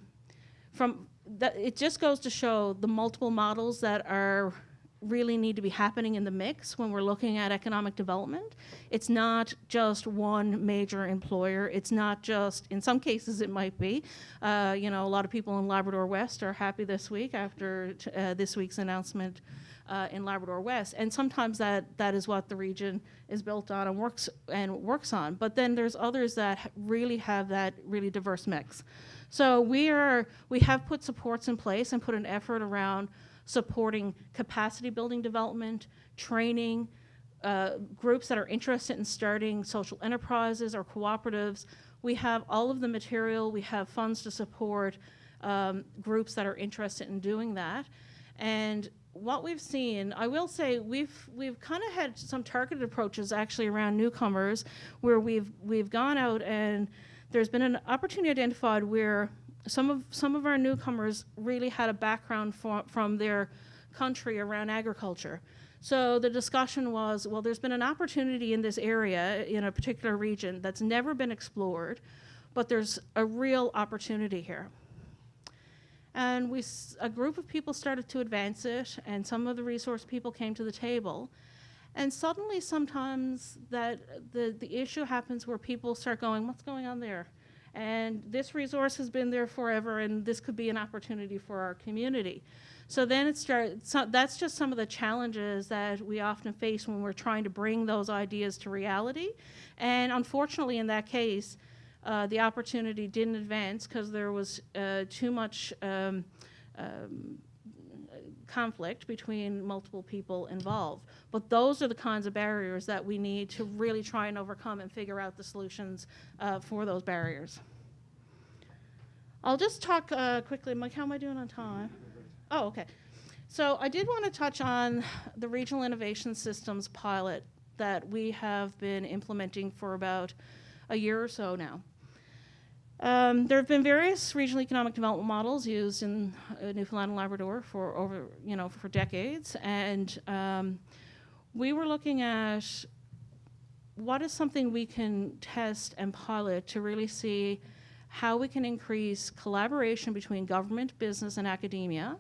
just goes to show the multiple models that are really need to be happening in the mix when we're looking at economic development. It's not just one major employer. It's not just, in some cases it might be. A lot of people in Labrador West are happy this week after this week's announcement in Labrador West, and sometimes that is what the region is built on and works on. But then there's others that really have that really diverse mix. So we have put supports in place and put an effort around supporting capacity building development, training, groups that are interested in starting social enterprises or cooperatives. We have all of the material, we have funds to support groups that are interested in doing that. And what we've seen, I will say, we've kind of had some targeted approaches actually around newcomers, where we've gone out and there's been an opportunity identified where some of our newcomers really had a background from their country around agriculture. So the discussion was, well, there's been an opportunity in this area, in a particular region, that's never been explored, but there's a real opportunity here. And a group of people started to advance it, and some of the resource people came to the table. And suddenly, sometimes the issue happens where people start going, what's going on there? And this resource has been there forever, and this could be an opportunity for our community. So then that's just some of the challenges that we often face when we're trying to bring those ideas to reality. And unfortunately, in that case, the opportunity didn't advance because there was too much conflict between multiple people involved. But those are the kinds of barriers that we need to really try and overcome and figure out the solutions for those barriers. I'll just talk quickly. Mike, how am I doing on time? Oh, okay. So I did want to touch on the Regional Innovation Systems pilot that we have been implementing for about a year or so now. There have been various regional economic development models used in Newfoundland and Labrador for for decades, and we were looking at what is something we can test and pilot to really see how we can increase collaboration between government, business, and academia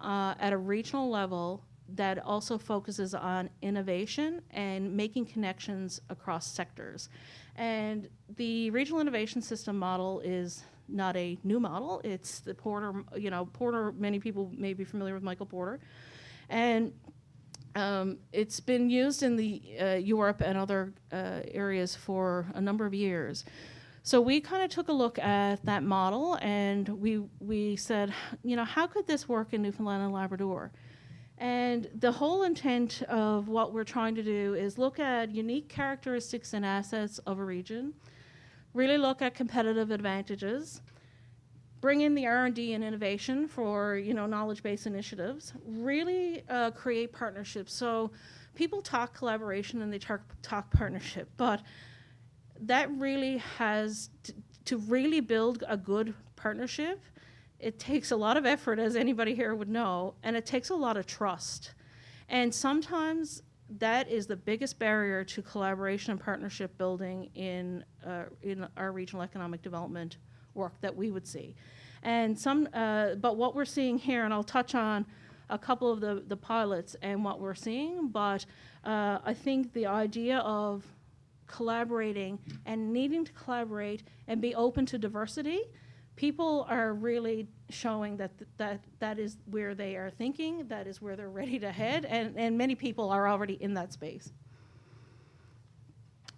at a regional level that also focuses on innovation and making connections across sectors. And the Regional Innovation System model is not a new model. It's the Porter, Porter, many people may be familiar with Michael Porter. And it's been used in the Europe and other areas for a number of years. So we kind of took a look at that model, and we said, how could this work in Newfoundland and Labrador? And the whole intent of what we're trying to do is look at unique characteristics and assets of a region, really look at competitive advantages, bring in the R&D and innovation for knowledge-based initiatives, really create partnerships. So people talk collaboration and they talk partnership, but that really has to really build a good partnership. It takes a lot of effort, as anybody here would know, and it takes a lot of trust. And sometimes that is the biggest barrier to collaboration and partnership building in our regional economic development work that we would see. And but what we're seeing here, and I'll touch on a couple of the pilots and what we're seeing, but I think the idea of collaborating and needing to collaborate and be open to diversity, people are really showing that is where they are thinking, that is where they're ready to head, and many people are already in that space.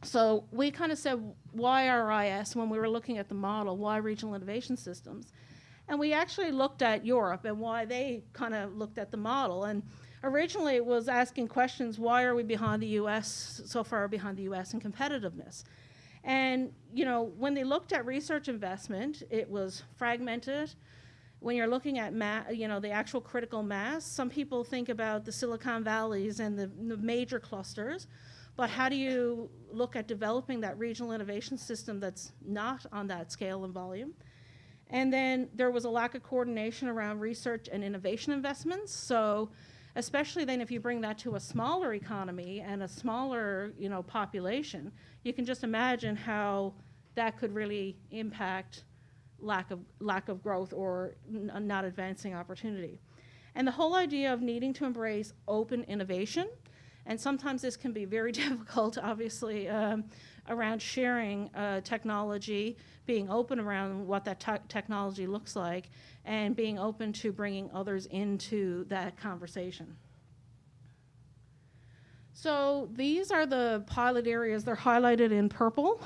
So we kind of said, why RIS when we were looking at the model, why Regional Innovation Systems? And we actually looked at Europe and why they kind of looked at the model. And originally it was asking questions, why are we behind the US, so far behind the US in competitiveness? And when they looked at research investment, it was fragmented. When you're looking at the actual critical mass, some people think about the Silicon Valleys and the major clusters, but how do you look at developing that regional innovation system that's not on that scale and volume? And then there was a lack of coordination around research and innovation investments. So especially then if you bring that to a smaller economy and a smaller population, you can just imagine how that could really impact lack of growth or not advancing opportunity. And the whole idea of needing to embrace open innovation, and sometimes this can be very difficult, obviously, around sharing technology, being open around what that technology looks like, and being open to bringing others into that conversation. So these are the pilot areas. They're highlighted in purple.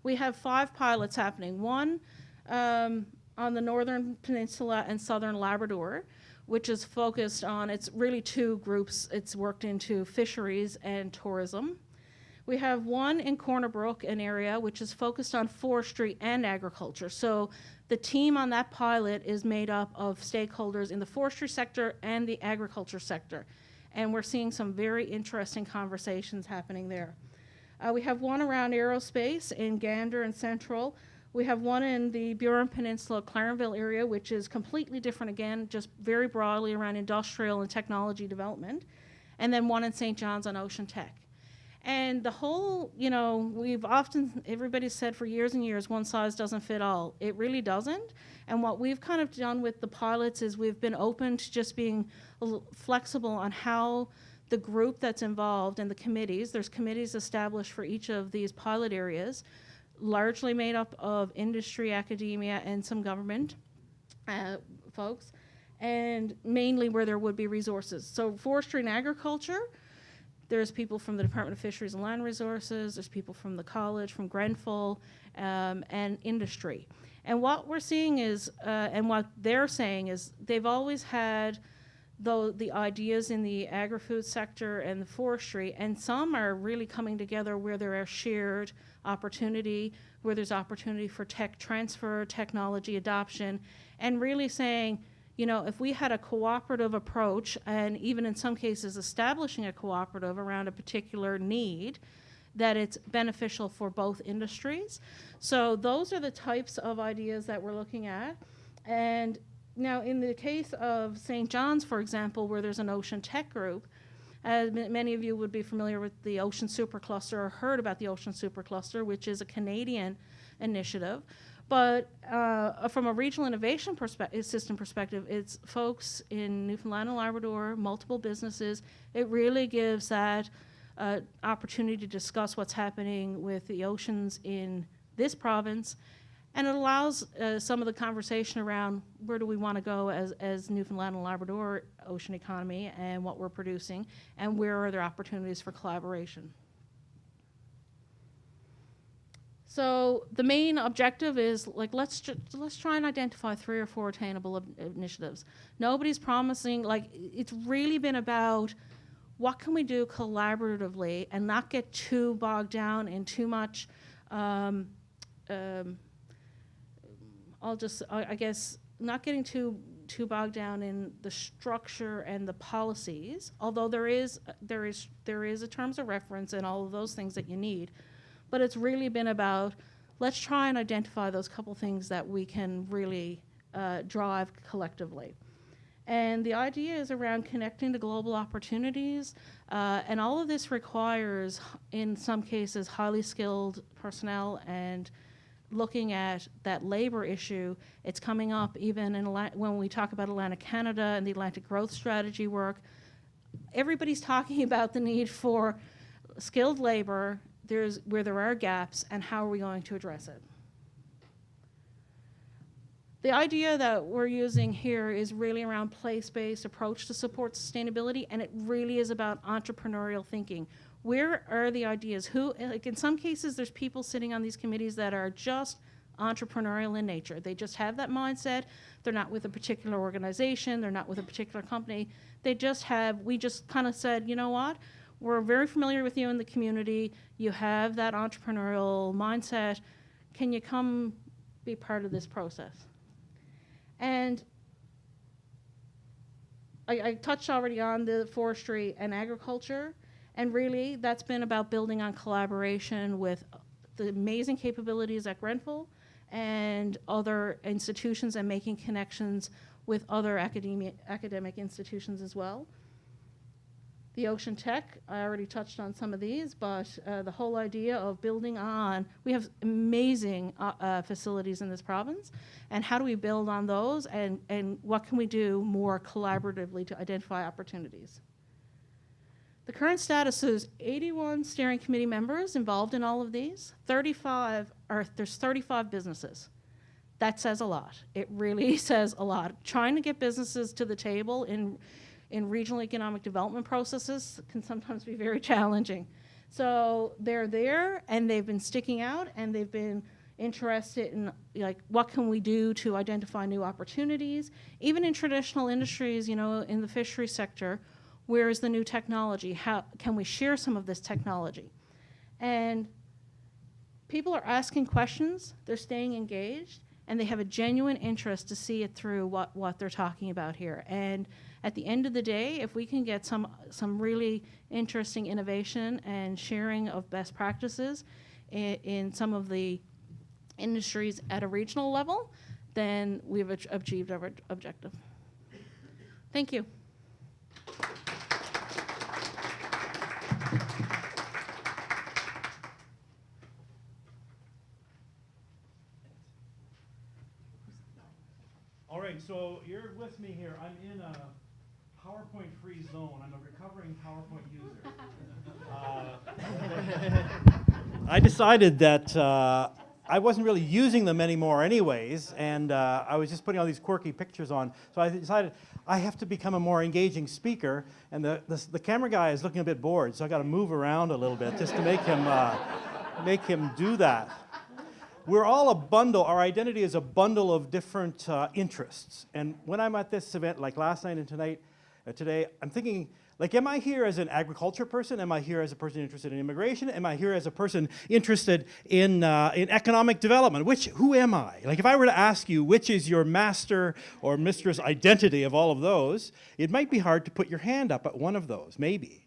We have 5 pilots happening. One on the Northern Peninsula and Southern Labrador, which is focused on, it's really two groups. It's worked into fisheries and tourism. We have one in Corner Brook, an area which is focused on forestry and agriculture. So the team on that pilot is made up of stakeholders in the forestry sector and the agriculture sector. And we're seeing some very interesting conversations happening there. We have one around aerospace in Gander and Central. We have one in the Burin Peninsula, Clarenville area, which is completely different again, just very broadly around industrial and technology development. And then one in St. John's on ocean tech. And the whole, you know, everybody's said for years and years, one size doesn't fit all. It really doesn't. And what we've kind of done with the pilots is we've been open to just being flexible on how the group that's involved and the committees, there's committees established for each of these pilot areas, largely made up of industry, academia, and some government folks, and mainly where there would be resources. So forestry and agriculture, there's people from the Department of Fisheries and Land Resources, there's people from the college, from Grenfell, and industry. And what we're seeing is, and what they're saying is, they've always had the ideas in the agri-food sector and the forestry, and some are really coming together where there are shared opportunity, where there's opportunity for tech transfer, technology adoption, and really saying, you know, if we had a cooperative approach, and even in some cases establishing a cooperative around a particular need, that it's beneficial for both industries. So those are the types of ideas that we're looking at. And now in the case of St. John's, for example, where there's an ocean tech group, many of you would be familiar with the Ocean Supercluster or heard about the Ocean Supercluster, which is a Canadian initiative. But from a regional innovation system perspective, it's folks in Newfoundland and Labrador, multiple businesses. It really gives that opportunity to discuss what's happening with the oceans in this province. And it allows some of the conversation around where do we want to go as Newfoundland and Labrador ocean economy and what we're producing, and where are there opportunities for collaboration. So the main objective is, like, let's try and identify 3 or 4 attainable initiatives. Nobody's promising, like, it's really been about what can we do collaboratively and not get too bogged down in too much, I guess, not getting too bogged down in the structure and the policies, although there is a terms of reference and all of those things that you need. But it's really been about, let's try and identify those couple things that we can really drive collectively. And the idea is around connecting to global opportunities, and all of this requires, in some cases, highly skilled personnel, and looking at that labor issue. It's coming up even when we talk about Atlantic Canada and the Atlantic Growth Strategy work. Everybody's talking about the need for skilled labor, where there are gaps, and how are we going to address it. The idea that we're using here is really around place-based approach to support sustainability, and it really is about entrepreneurial thinking. Where are the ideas? Like in some cases, there's people sitting on these committees that are just entrepreneurial in nature. They just have that mindset. They're not with a particular organization. They're not with a particular company. We just kind of said, you know what? We're very familiar with you in the community. You have that entrepreneurial mindset. Can you come be part of this process? And I touched already on the forestry and agriculture, and really that's been about building on collaboration with the amazing capabilities at Grenfell and other institutions, and making connections with other academic institutions as well. The ocean tech, I already touched on some of these, but the whole idea of building on, we have amazing facilities in this province, and how do we build on those, and what can we do more collaboratively to identify opportunities? The current status is 81 steering committee members involved in all of these. There's 35 businesses. That says a lot. It really says a lot. Trying to get businesses to the table in regional economic development processes can sometimes be very challenging. So they're there, and they've been sticking out, and they've been, interested in like what can we do to identify new opportunities. Even in traditional industries, you know, in the fishery sector, where is the new technology? How can we share some of this technology? And people are asking questions, they're staying engaged, and they have a genuine interest to see it through what they're talking about here. And at the end of the day, if we can get some really interesting innovation and sharing of best practices in some of the industries at a regional level, then we've achieved our objective. Thank you. All right, so you're with me here. I'm in a PowerPoint-free zone. I'm a recovering PowerPoint user. I decided that I wasn't really using them anymore anyways, and I was just putting all these quirky pictures on. So I decided I have to become a more engaging speaker, and the camera guy is looking a bit bored, so I got to move around a little bit just to make him do that. We're all a bundle. Our identity is a bundle of different interests. And when I'm at this event, like last night and today, I'm thinking, like, am I here as an agriculture person? Am I here as a person interested in immigration? Am I here as a person interested in economic development? Who am I? Like, if I were to ask you which is your master or mistress identity of all of those, it might be hard to put your hand up at one of those, maybe.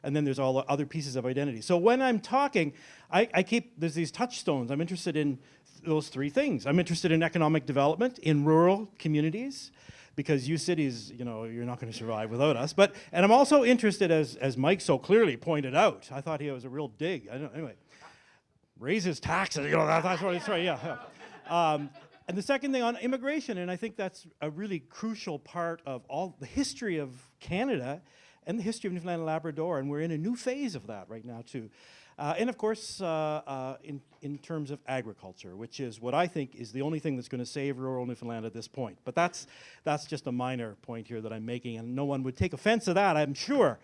And then there's all the other pieces of identity. So when I'm talking, there's these touchstones. I'm interested in those three things. I'm interested in economic development in rural communities, because you cities, you know, you're not going to survive without us. And I'm also interested, as Mike so clearly pointed out, I thought he was a real dig. Anyway, raises taxes, you know, that's what it's right, yeah. And the second thing on immigration, and I think that's a really crucial part of all the history of Canada and the history of Newfoundland and Labrador, and we're in a new phase of that right now too. And of course, in terms of agriculture, which is what I think is the only thing that's going to save rural Newfoundland at this point. But that's just a minor point here that I'm making, and no one would take offense to that, I'm sure.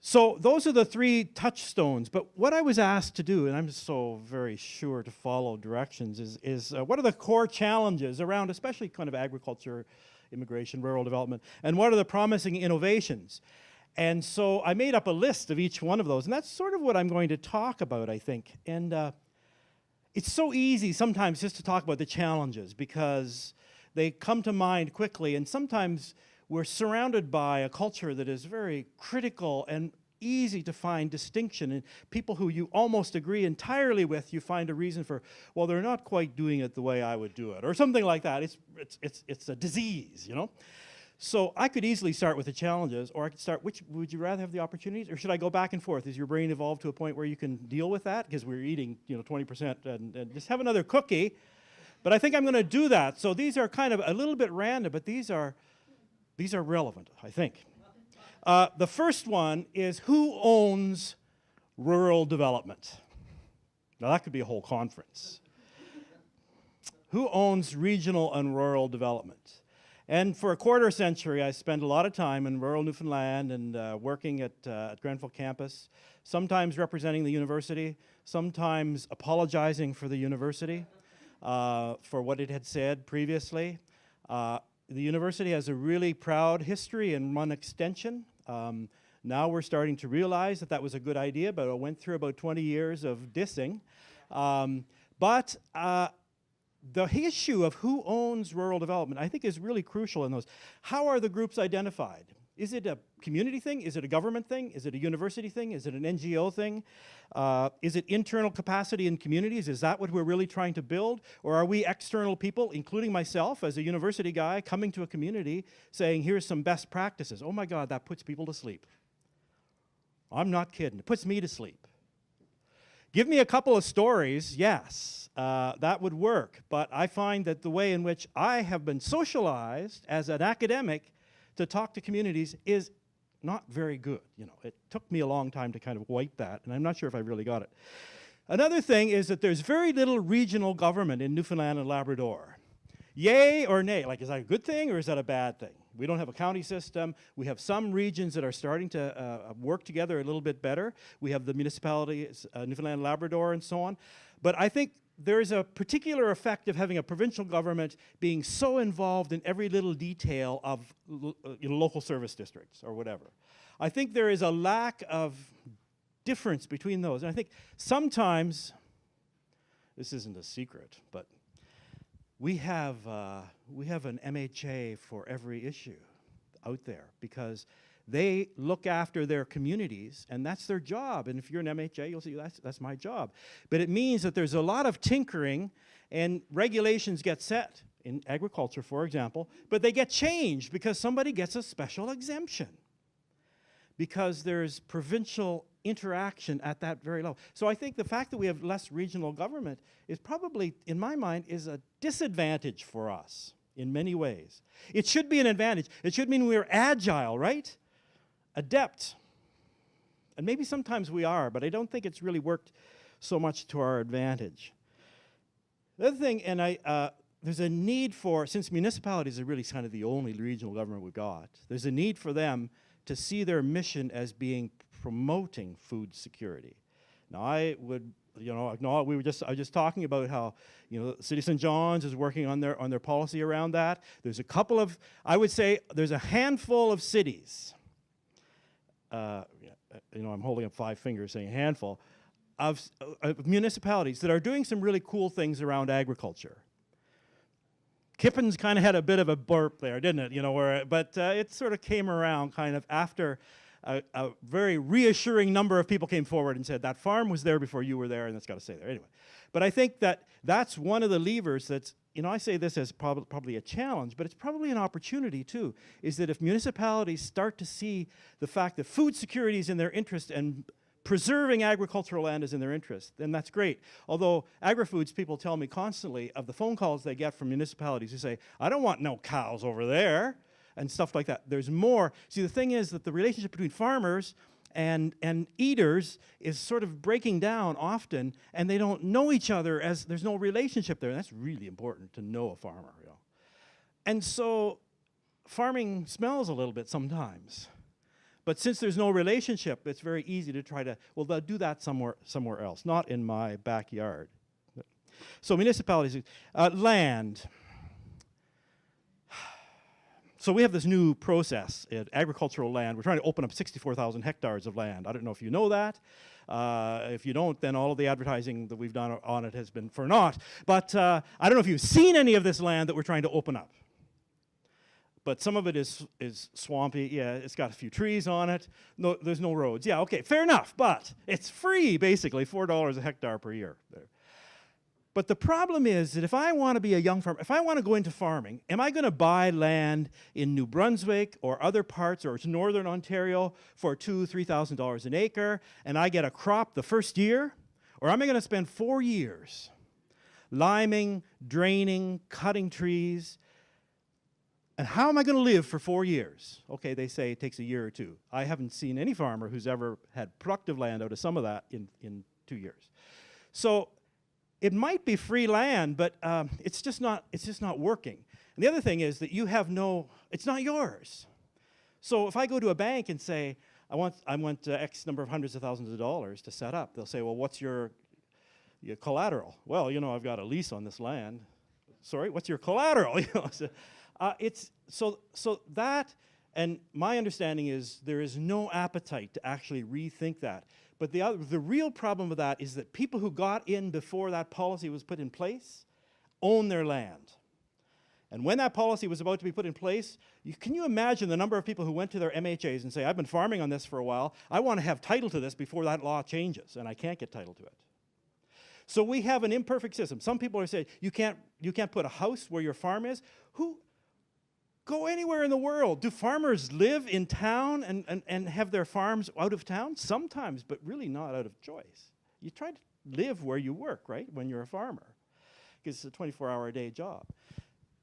So those are the three touchstones. But what I was asked to do, and I'm so very sure to follow directions, is what are the core challenges around, especially kind of agriculture, immigration, rural development, and what are the promising innovations? And so I made up a list of each one of those, and that's sort of what I'm going to talk about, I think. And it's so easy sometimes just to talk about the challenges because they come to mind quickly, and sometimes we're surrounded by a culture that is very critical and easy to find distinction. And people who you almost agree entirely with, you find a reason for, well, they're not quite doing it the way I would do it, or something like that. It's a disease, you know? So I could easily start with the challenges, or I could start, would you rather have the opportunities, or should I go back and forth? Is your brain evolved to a point where you can deal with that? Because we're eating, 20% and just have another cookie. But I think I'm going to do that. So these are kind of a little bit random, but these are relevant, I think. The first one is, who owns rural development? Now that could be a whole conference. Who owns regional and rural development? And for a quarter century, I spent a lot of time in rural Newfoundland and working at Grenfell campus, sometimes representing the university, sometimes apologizing for the university for what it had said previously. The university has a really proud history and run extension. Now we're starting to realize that was a good idea, but it went through about 20 years of dissing. The issue of who owns rural development, I think, is really crucial in those. How are the groups identified? Is it a community thing? Is it a government thing? Is it a university thing? Is it an NGO thing? Is it internal capacity in communities? Is that what we're really trying to build? Or are we external people, including myself as a university guy, coming to a community saying, here's some best practices? Oh my God, that puts people to sleep. I'm not kidding. It puts me to sleep. Give me a couple of stories, yes, that would work. But I find that the way in which I have been socialized as an academic to talk to communities is not very good. It took me a long time to kind of wipe that, and I'm not sure if I really got it. Another thing is that there's very little regional government in Newfoundland and Labrador. Yay or nay? Like, is that a good thing or is that a bad thing? We don't have a county system. We have some regions that are starting to work together a little bit better. We have the municipalities, Newfoundland, Labrador, and so on. But I think there is a particular effect of having a provincial government being so involved in every little detail of local service districts or whatever. I think there is a lack of difference between those. And I think sometimes, this isn't a secret, but we have an MHA for every issue out there because they look after their communities, and that's their job. And if you're an MHA, you'll see that's my job. But it means that there's a lot of tinkering, and regulations get set in agriculture, for example, but they get changed because somebody gets a special exemption because there's provincial interaction at that very level. So I think the fact that we have less regional government is probably, in my mind, is a disadvantage for us in many ways. It should be an advantage. It should mean we're agile, right? Adept. And maybe sometimes we are, but I don't think it's really worked so much to our advantage. The other thing, and there's a need for, since municipalities are really kind of the only regional government we've got, there's a need for them to see their mission as being promoting food security. Now, I would, acknowledge, I was just talking about how, City of St. John's is working on their policy around that. There's a couple of, I would say, there's a handful of cities. I'm holding up 5 fingers saying handful of municipalities that are doing some really cool things around agriculture. Kippen's kind of had a bit of a burp there, didn't it? But it sort of came around kind of after a very reassuring number of people came forward and said that farm was there before you were there, and it's got to stay there anyway. But I think that's one of the levers that's, I say this as probably a challenge, but it's probably an opportunity too, is that if municipalities start to see the fact that food security is in their interest and preserving agricultural land is in their interest, then that's great. Although agri-foods people tell me constantly of the phone calls they get from municipalities who say, I don't want no cows over there, and stuff like that. There's more. See, the thing is that the relationship between farmers and eaters is sort of breaking down often, and they don't know each other as there's no relationship there. And that's really important to know a farmer. And so farming smells a little bit sometimes. But since there's no relationship, it's very easy to try to, well, they'll do that somewhere else, not in my backyard. So municipalities, land. So we have this new process in agricultural land. We're trying to open up 64,000 hectares of land. I don't know if you know that. If you don't, then all of the advertising that we've done on it has been for naught. But I don't know if you've seen any of this land that we're trying to open up. But some of it is swampy. Yeah, it's got a few trees on it. No, there's no roads. Yeah, okay, fair enough. But it's free, basically, $4 a hectare per year. But the problem is that if I want to be a young farmer, if I want to go into farming, am I going to buy land in New Brunswick or other parts or northern Ontario for $2,000, $3,000 an acre, and I get a crop the first year? Or am I going to spend 4 years liming, draining, cutting trees? And how am I going to live for 4 years? Okay, they say it takes a year or two. I haven't seen any farmer who's ever had productive land out of some of that in 2 years. So it might be free land, but it's just not working. And the other thing is that you have it's not yours. So if I go to a bank and say, I want X number of hundreds of thousands of dollars to set up, they'll say, well, what's your collateral? Well, I've got a lease on this land. Sorry, what's your collateral? So that, and my understanding is there is no appetite to actually rethink that. But the real problem with that is that people who got in before that policy was put in place own their land. And when that policy was about to be put in place, can you imagine the number of people who went to their MHAs and say, I've been farming on this for a while, I want to have title to this before that law changes, and I can't get title to it. So we have an imperfect system. Some people are saying, you can't put a house where your farm is. Go anywhere in the world. Do farmers live in town and have their farms out of town? Sometimes, but really not out of choice. You try to live where you work, right, when you're a farmer, because it's a 24-hour-a-day job.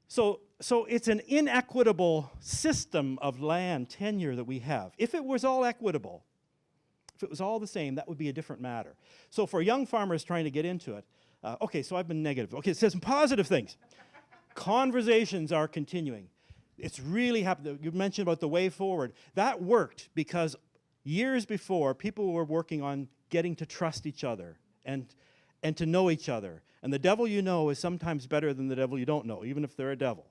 So it's an inequitable system of land tenure that we have. If it was all equitable, if it was all the same, that would be a different matter. So for young farmers trying to get into it, okay, so I've been negative. Okay, it says some positive things. Conversations are continuing. It's really happened. You mentioned about the way forward. That worked because years before, people were working on getting to trust each other and to know each other. And the devil you know is sometimes better than the devil you don't know, even if they're a devil.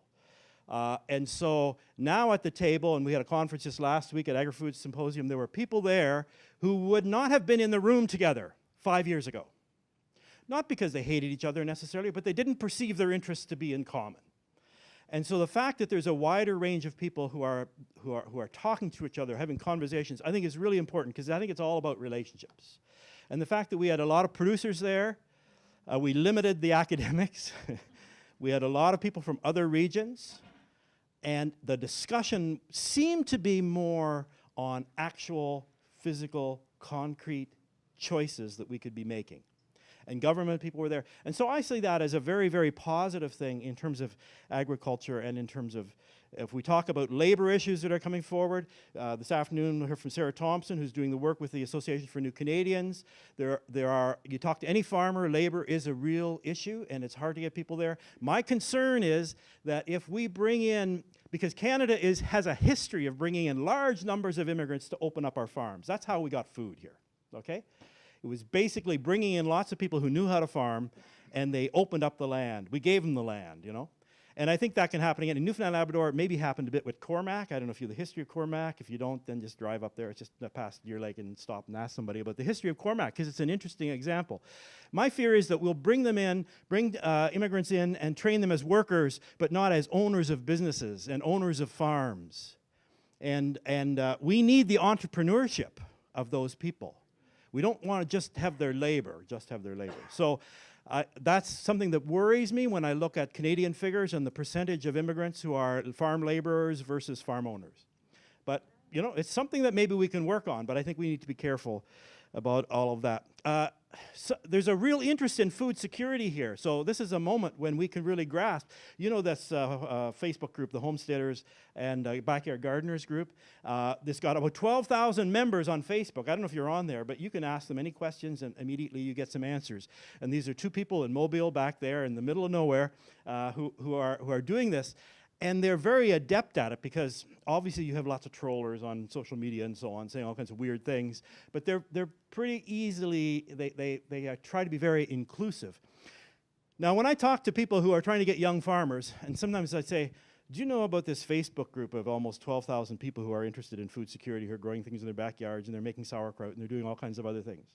And so now at the table, and we had a conference just last week at Agri-Food Symposium, there were people there who would not have been in the room together 5 years ago. Not because they hated each other necessarily, but they didn't perceive their interests to be in common. And so the fact that there's a wider range of people who are talking to each other, having conversations, I think is really important, because I think it's all about relationships. And the fact that we had a lot of producers there, we limited the academics, we had a lot of people from other regions, and the discussion seemed to be more on actual, physical, concrete choices that we could be making. And government people were there. And so I see that as a very, very positive thing in terms of agriculture, and in terms of, if we talk about labor issues that are coming forward, this afternoon we heard from Sarah Thompson, who's doing the work with the Association for New Canadians. You talk to any farmer, labor is a real issue, and it's hard to get people there. My concern is that if we bring in, because Canada has a history of bringing in large numbers of immigrants to open up our farms. That's how we got food here, okay? It was basically bringing in lots of people who knew how to farm, and they opened up the land. We gave them the land, you know? And I think that can happen again. In Newfoundland and Labrador, it maybe happened a bit with Cormac. I don't know if you know the history of Cormac. If you don't, then just drive up there. It's just past Deer Lake and stop and ask somebody about the history of Cormac, because it's an interesting example. My fear is that we'll bring them in, bring immigrants in and train them as workers, but not as owners of businesses and owners of farms. And we need the entrepreneurship of those people. We don't want to just have their labor, So that's something that worries me when I look at Canadian figures and the percentage of immigrants who are farm laborers versus farm owners. But, you know, it's something that maybe we can work on, but I think we need to be careful about all of that. So there's a real interest in food security here. So this is a moment when we can really grasp. You know this Facebook group, the Homesteaders and Backyard Gardeners group. This got about 12,000 members on Facebook. I don't know if you're on there, but you can ask them any questions and immediately you get some answers. And these are two people in Mobile back there in the middle of nowhere who are doing this. And they're very adept at it, because obviously you have lots of trollers on social media and so on saying all kinds of weird things, but they're pretty easily, they try to be very inclusive. Now when I talk to people who are trying to get young farmers, and sometimes I say, do you know about this Facebook group of almost 12,000 people who are interested in food security, who are growing things in their backyards, and they're making sauerkraut, and they're doing all kinds of other things?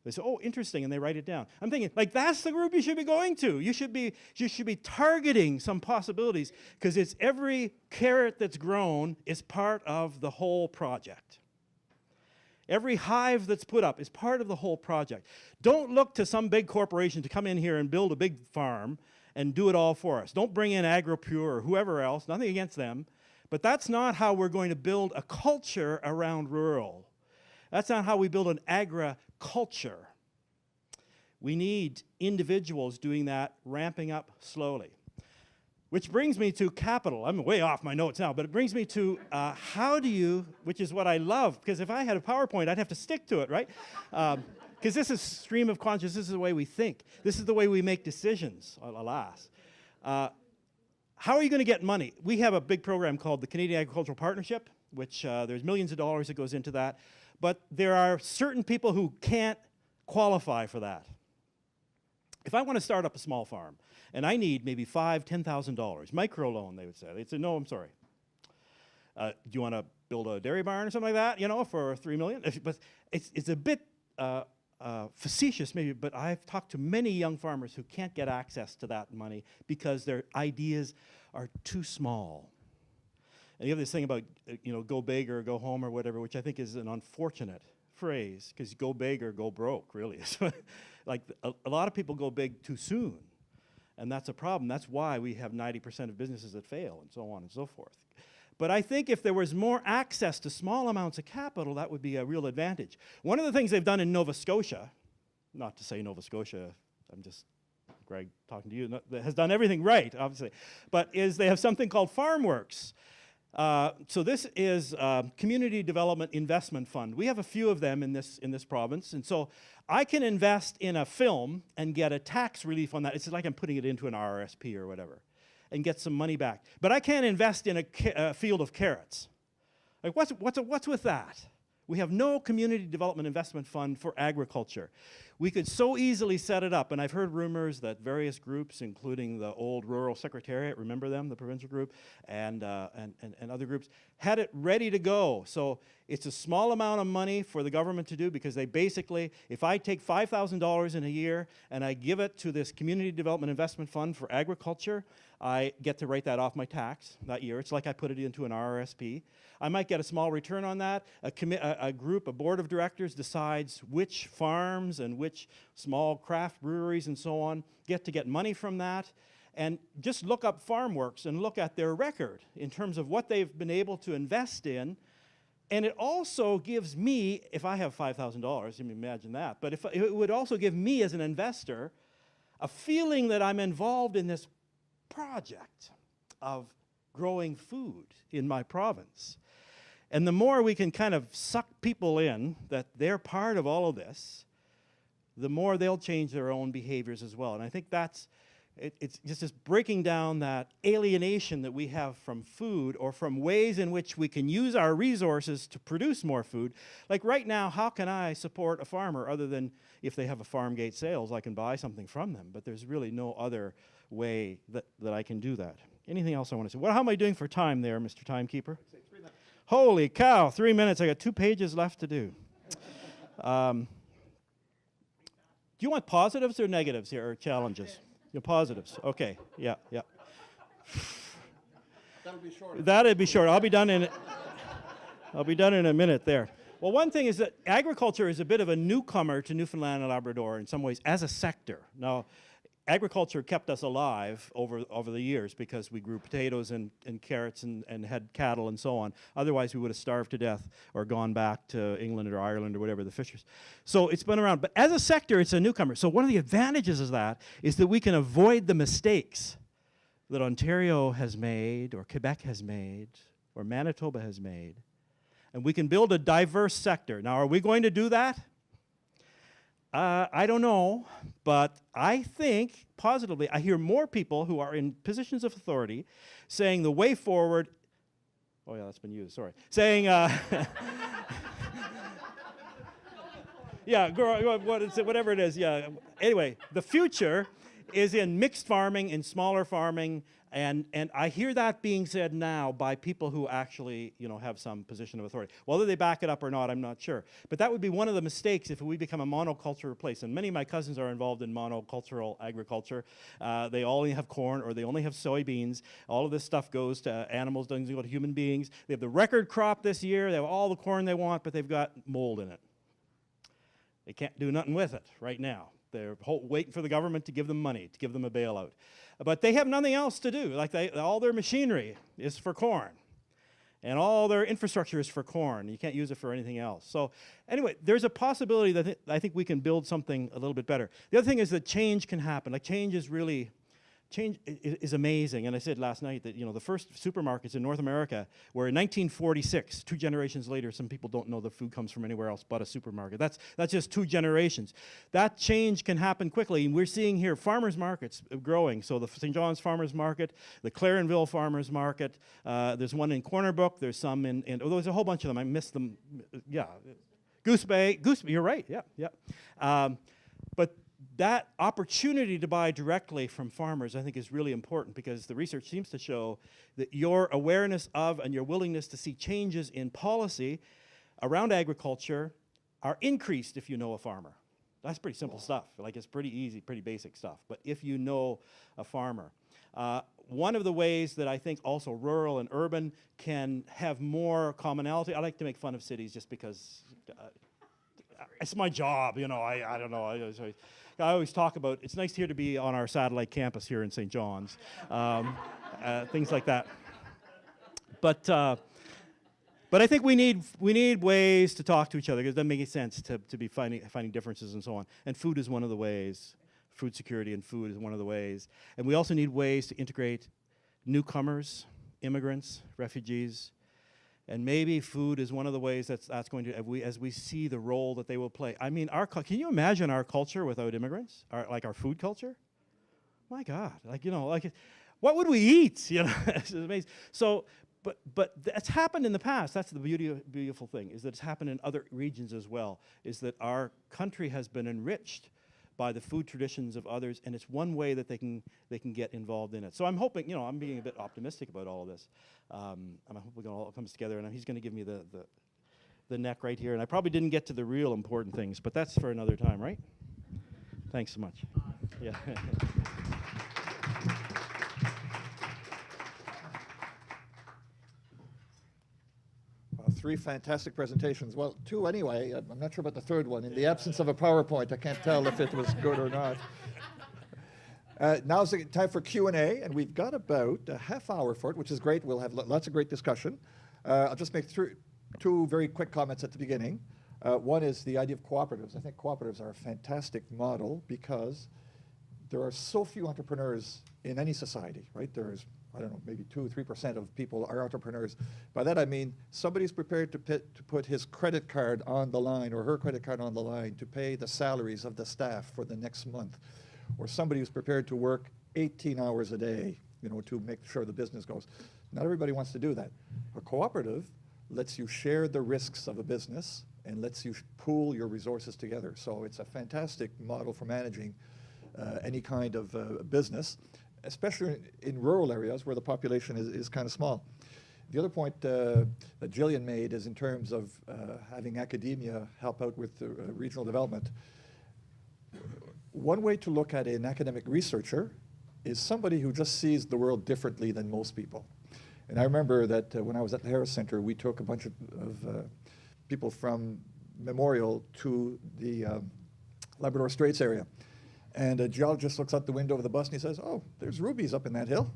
They say, oh, interesting, and they write it down. I'm thinking, like, that's the group you should be going to. You should be targeting some possibilities, because it's every carrot that's grown is part of the whole project. Every hive that's put up is part of the whole project. Don't look to some big corporation to come in here and build a big farm and do it all for us. Don't bring in AgroPure or whoever else, nothing against them, but that's not how we're going to build a culture around rural. That's not how we build an agriculture. We need individuals doing that, ramping up slowly. Which brings me to capital. I'm way off my notes now, but it brings me to how do you, which is what I love, because if I had a PowerPoint, I'd have to stick to it, right? Because this is stream of consciousness, this is the way we think. This is the way we make decisions, alas. How are you going to get money? We have a big program called the Canadian Agricultural Partnership, which there's millions of dollars that goes into that. But there are certain people who can't qualify for that. If I want to start up a small farm, and I need maybe $5,000, $10,000, microloan, they would say. They'd say, no, I'm sorry. Do you want to build a dairy barn or something like that, you know, for $3 million? But it's a bit facetious maybe, but I've talked to many young farmers who can't get access to that money because their ideas are too small. And you have this thing about, you know, go big or go home or whatever, which I think is an unfortunate phrase, because go big or go broke, really. Like a lot of people go big too soon, and that's a problem. That's why we have 90% of businesses that fail, and so on and so forth. But I think if there was more access to small amounts of capital, that would be a real advantage. One of the things they've done in Nova Scotia, not to say Nova Scotia, I'm just, Greg, talking to you, that has done everything right, obviously, but is they have something called FarmWorks. So this is Community Development Investment Fund. We have a few of them in this province, and so I can invest in a film and get a tax relief on that. It's like I'm putting it into an RRSP or whatever. and get some money back. But I can't invest in a field of carrots. Like, what's with that? We have no community development investment fund for agriculture. We could so easily set it up, and I've heard rumors that various groups, including the old Rural Secretariat, remember them, the provincial group, and other groups, had it ready to go. So it's a small amount of money for the government to do, because they basically, if I take $5,000 in a year and I give it to this community development investment fund for agriculture, I get to write that off my tax that year. It's like I put it into an RRSP. I might get a small return on that. A board of directors decides which farms and which small craft breweries and so on get money from that. And just look up FarmWorks and look at their record in terms of what they've been able to invest in. And it also gives me, if I have $5,000, you can imagine that, but it would also give me as an investor a feeling that I'm involved in this project of growing food in my province. And the more we can kind of suck people in that they're part of all of this, the more they'll change their own behaviors as well. And I think it's just breaking down that alienation that we have from food, or from ways in which we can use our resources to produce more food. Like right now, how can I support a farmer other than if they have a farm gate sales, I can buy something from them, but there's really no other way that I can do that. Anything else I want to say? Well, how am I doing for time there, Mr. Timekeeper? I'd say 3 minutes. Holy cow, 3 minutes. I got 2 pages left to do. Do you want positives or negatives here, or challenges? Your positives. Okay. Yeah. That'll be short. That'd be short. I'll be done in a minute there. Well, one thing is that agriculture is a bit of a newcomer to Newfoundland and Labrador in some ways as a sector. Now, agriculture kept us alive over the years because we grew potatoes and carrots and had cattle and so on. Otherwise, we would have starved to death or gone back to England or Ireland or whatever, the fishers. So it's been around. But as a sector, it's a newcomer. So one of the advantages of that is that we can avoid the mistakes that Ontario has made, or Quebec has made, or Manitoba has made. And we can build a diverse sector. Now, are we going to do that? I don't know, but I think positively, I hear more people who are in positions of authority saying the way forward, oh yeah, that's been used, sorry, saying, yeah, what is it, whatever it is, yeah. Anyway, the future is in mixed farming, in smaller farming, and I hear that being said now by people who actually, have some position of authority. Whether they back it up or not, I'm not sure. But that would be one of the mistakes if we become a monoculture place. And many of my cousins are involved in monocultural agriculture. They only have corn, or they only have soybeans. All of this stuff goes to animals, doesn't go to human beings. They have the record crop this year. They have all the corn they want, but they've got mold in it. They can't do nothing with it right now. They're waiting for the government to give them money, to give them a bailout. But they have nothing else to do. Like all their machinery is for corn. And all their infrastructure is for corn. You can't use it for anything else. So anyway, there's a possibility that I think we can build something a little bit better. The other thing is that change can happen. Like change is amazing. And I said last night that, the first supermarkets in North America were in 1946. 2 generations later, some people don't know the food comes from anywhere else but a supermarket. That's just 2 generations. That change can happen quickly. And we're seeing here farmers markets growing. So the St. John's Farmers Market, the Clarenville Farmers Market, there's one in Corner Brook, there's some there's a whole bunch of them. I missed them. Yeah. Goose Bay, you're right, yeah. But that opportunity to buy directly from farmers, I think, is really important, because the research seems to show that your awareness of and your willingness to see changes in policy around agriculture are increased if you know a farmer. That's pretty simple stuff. Like, it's pretty easy, pretty basic stuff. But if you know a farmer. One of the ways that I think also rural and urban can have more commonality, I like to make fun of cities just because it's my job, I don't know. I always talk about, it's nice here to be on our satellite campus here in St. John's, things like that. But I think we need ways to talk to each other, because it doesn't make any sense to be finding differences and so on. And food is one of the ways. Food security and food is one of the ways. And we also need ways to integrate newcomers, immigrants, refugees. And maybe food is one of the ways that's going to, as we see the role that they will play. I mean, can you imagine our culture without immigrants? Our food culture? My God, what would we eat? You know, it's amazing. So, but that's happened in the past. That's the beautiful thing, is that it's happened in other regions as well, is that our country has been enriched by the food traditions of others, and it's one way that they can get involved in it. So I'm hoping, you know, I'm being a bit optimistic about all of this. And I hope it all comes together, and he's going to give me the neck right here. And I probably didn't get to the real important things, but that's for another time, right? Thanks so much. Yeah. Three fantastic presentations. Well, two anyway. I'm not sure about the third one. In the absence of a PowerPoint, I can't tell if it was good or not. Now's the time for Q&A, and we've got about a half hour for it, which is great. We'll have lots of great discussion. I'll just make two very quick comments at the beginning. One is the idea of cooperatives. I think cooperatives are a fantastic model because there are so few entrepreneurs in any society, right? There's, I don't know, maybe 2-3% of people are entrepreneurs. By that I mean somebody's prepared to put his credit card on the line or her credit card on the line to pay the salaries of the staff for the next month. Or somebody who's prepared to work 18 hours a day, you know, to make sure the business goes. Not everybody wants to do that. A cooperative lets you share the risks of a business and lets you pool your resources together. So it's a fantastic model for managing any kind of business, especially in rural areas where the population is kind of small. The other point that Julian made is in terms of having academia help out with regional development. One way to look at an academic researcher is somebody who just sees the world differently than most people. And I remember that when I was at the Harris Center, we took a bunch of people from Memorial to the Labrador Straits area. And a geologist looks out the window of the bus and he says, oh, there's rubies up in that hill,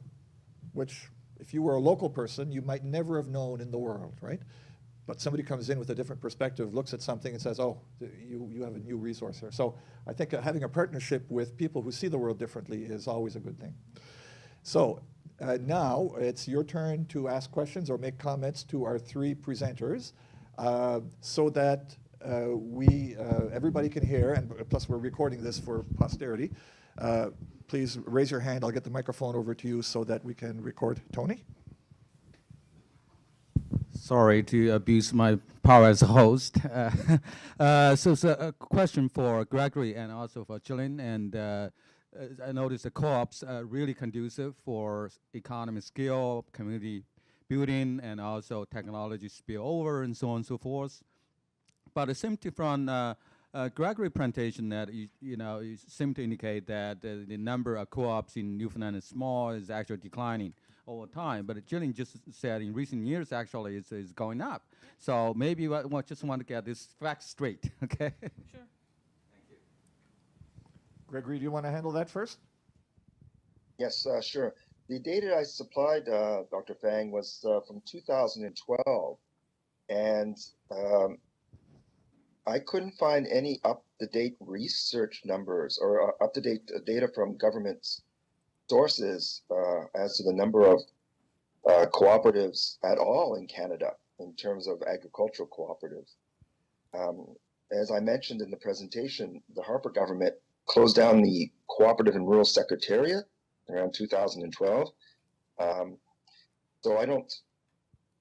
which if you were a local person, you might never have known in the world, right? But somebody comes in with a different perspective, looks at something and says, oh, you have a new resource here. So I think having a partnership with people who see the world differently is always a good thing. So now it's your turn to ask questions or make comments to our three presenters so that everybody can hear, and plus we're recording this for posterity. Please raise your hand. I'll get the microphone over to you so that we can record. Tony? Sorry to abuse my power as a host. So it's a question for Gregory and also for Julian. And I noticed the co-ops are really conducive for economy skill, community building, and also technology spillover and so on and so forth. But it seemed to from Gregory presentation that you seem to indicate that the number of co-ops in Newfoundland is small, is actually declining over time. But Julian just said in recent years actually is going up. So maybe I just want to get this fact straight. Okay. Sure. Thank you. Gregory, do you want to handle that first? Yes, sure. The data I supplied, Dr. Fang, was from 2012, and I couldn't find any up-to-date research numbers or up-to-date data from government sources as to the number of cooperatives at all in Canada in terms of agricultural cooperatives. As I mentioned in the presentation, the Harper government closed down the Cooperative and Rural Secretariat around 2012. So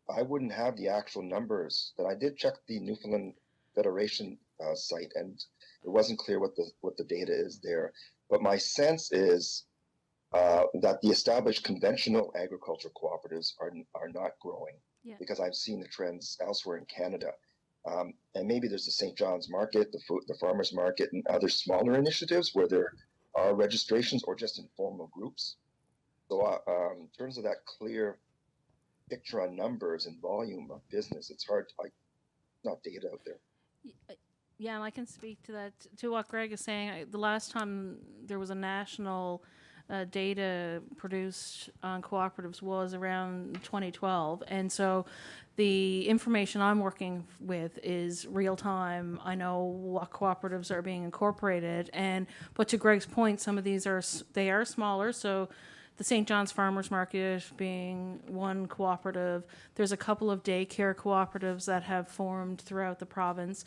I wouldn't have the actual numbers, but I did check the Newfoundland Federation site, and it wasn't clear what the data is there. But my sense is that the established conventional agriculture cooperatives are not growing, because I've seen the trends elsewhere in Canada. And maybe there's the St. John's Market, the Farmers Market, and other smaller initiatives where there are registrations or just informal groups. So in terms of that clear picture on numbers and volume of business, it's hard to not data out there. Yeah, and I can speak to that, to what Greg is saying. The last time there was a national data produced on cooperatives was around 2012. And so the information I'm working with is real time. I know what cooperatives are being incorporated. But to Greg's point, some of these are smaller. So the St. John's Farmers Market being one cooperative. There's a couple of daycare cooperatives that have formed throughout the province.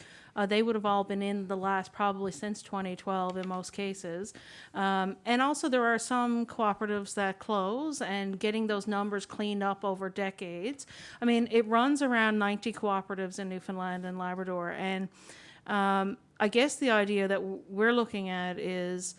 They would have all been in the last, probably since 2012 in most cases. And also there are some cooperatives that close, and getting those numbers cleaned up over decades. I mean, it runs around 90 cooperatives in Newfoundland and Labrador. And I guess the idea that we're looking at is,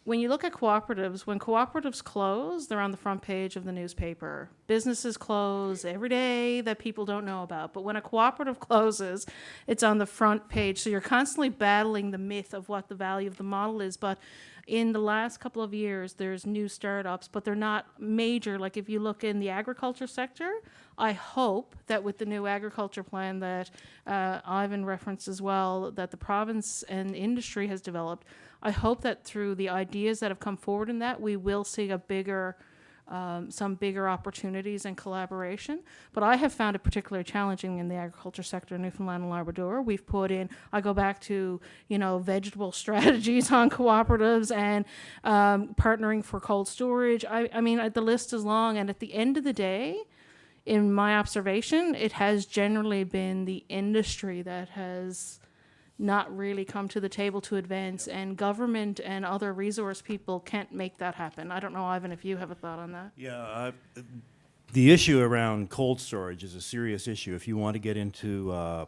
when you look at cooperatives, when cooperatives close, they're on the front page of the newspaper. Businesses close every day that people don't know about. But when a cooperative closes, it's on the front page. So you're constantly battling the myth of what the value of the model is. But in the last couple of years, there's new startups, but they're not major. Like if you look in the agriculture sector, I hope that with the new agriculture plan that Ivan referenced as well, that the province and industry has developed, I hope that through the ideas that have come forward in that, we will see a bigger, some bigger opportunities and collaboration. But I have found it particularly challenging in the agriculture sector in Newfoundland and Labrador. We've put in, I go back to, you know, vegetable strategies on cooperatives and partnering for cold storage. I mean, the list is long, and at the end of the day, in my observation, it has generally been the industry that has not really come to the table to advance, and government and other resource people can't make that happen. I don't know, Ivan, if you have a thought on that. Yeah, the issue around cold storage is a serious issue. If you want to get into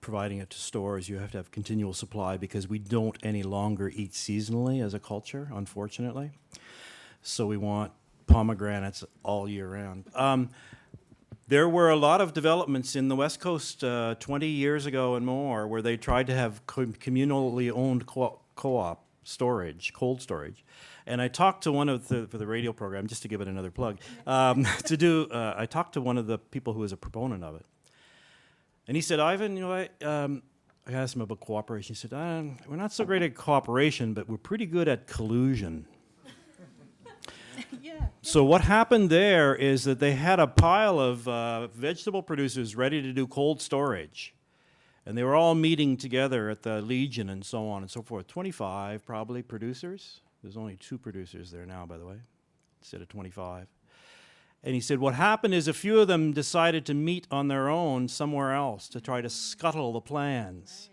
providing it to stores, you have to have continual supply, because we don't any longer eat seasonally as a culture, unfortunately. So we want pomegranates all year round. There were a lot of developments in the West Coast 20 years ago and more, where they tried to have communally owned co-op storage, cold storage. And I talked to one of for the radio program, just to give it another plug, I talked to one of the people who was a proponent of it. And he said, Ivan, you know, I asked him about cooperation. He said, we're not so great at cooperation, but we're pretty good at collusion. Yeah. So what happened there is that they had a pile of vegetable producers ready to do cold storage. And they were all meeting together at the Legion and so on and so forth. 25 probably producers. There's only 2 producers there now, by the way, instead of 25. And he said what happened is a few of them decided to meet on their own somewhere else to try to scuttle the plans.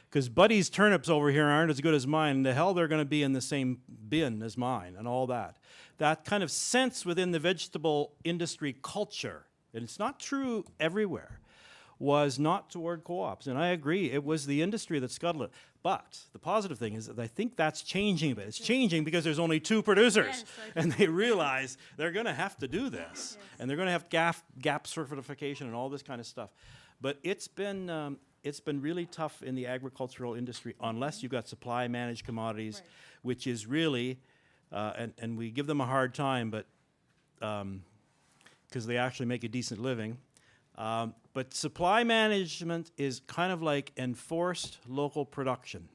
Because Buddy's turnips over here aren't as good as mine. The hell they're going to be in the same bin as mine and all that. That kind of sense within the vegetable industry culture, and it's not true everywhere, was not toward co-ops. And I agree, it was the industry that scuttled it. But the positive thing is that I think that's changing a bit. It's changing because there's only 2 producers. Yes, and they realize they're going to have to do this. Yes. And they're going to have gap certification and all this kind of stuff. But it's been really tough in the agricultural industry unless you've got supply managed commodities, right, which is really, and we give them a hard time, but because they actually make a decent living. But supply management is kind of like enforced local production.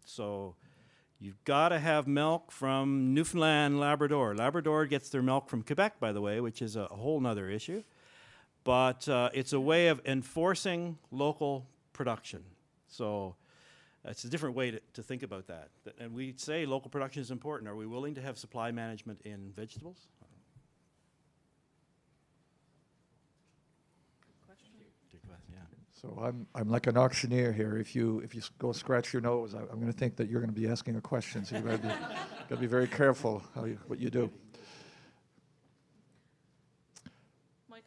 So you've got to have milk from Newfoundland, Labrador. Labrador gets their milk from Quebec, by the way, which is a whole nother issue. But it's a way of enforcing local production. So it's a different way to think about that. And we say local production is important. Are we willing to have supply management in vegetables? So I'm like an auctioneer here. If you go scratch your nose, I'm going to think that you're going to be asking a question. So you've got to be very careful what you do. Mike,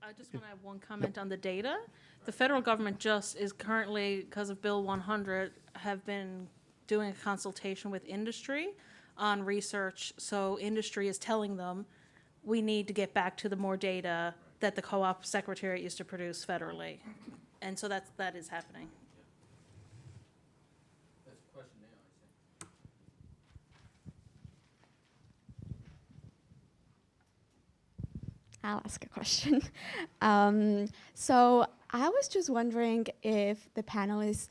I just want to have one comment on the data. The federal government just is currently, because of Bill 100, have been doing a consultation with industry on research. So industry is telling them we need to get back to the more data that the Co-op Secretariat used to produce federally. And so that is happening. There's a question now, I think. I'll ask a question. So I was just wondering if the panelists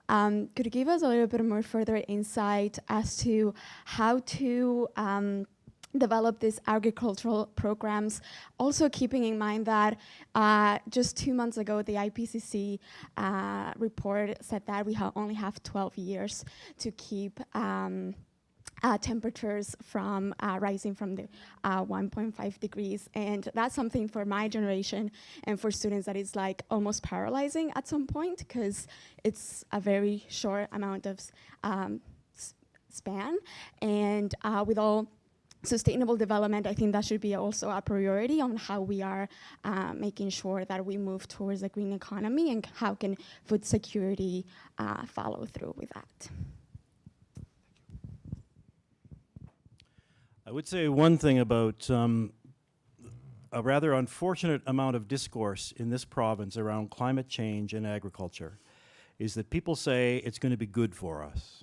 could give us a little bit more further insight as to how to develop these agricultural programs, also keeping in mind that just 2 months ago, the IPCC report said that we only have 12 years to keep temperatures from rising from the 1.5 degrees. And that's something for my generation and for students that is like almost paralyzing at some point, because it's a very short amount of span. And with all sustainable development, I think that should be also a priority on how we are making sure that we move towards a green economy, and how can food security follow through with that. I would say one thing about a rather unfortunate amount of discourse in this province around climate change and agriculture is that people say it's going to be good for us.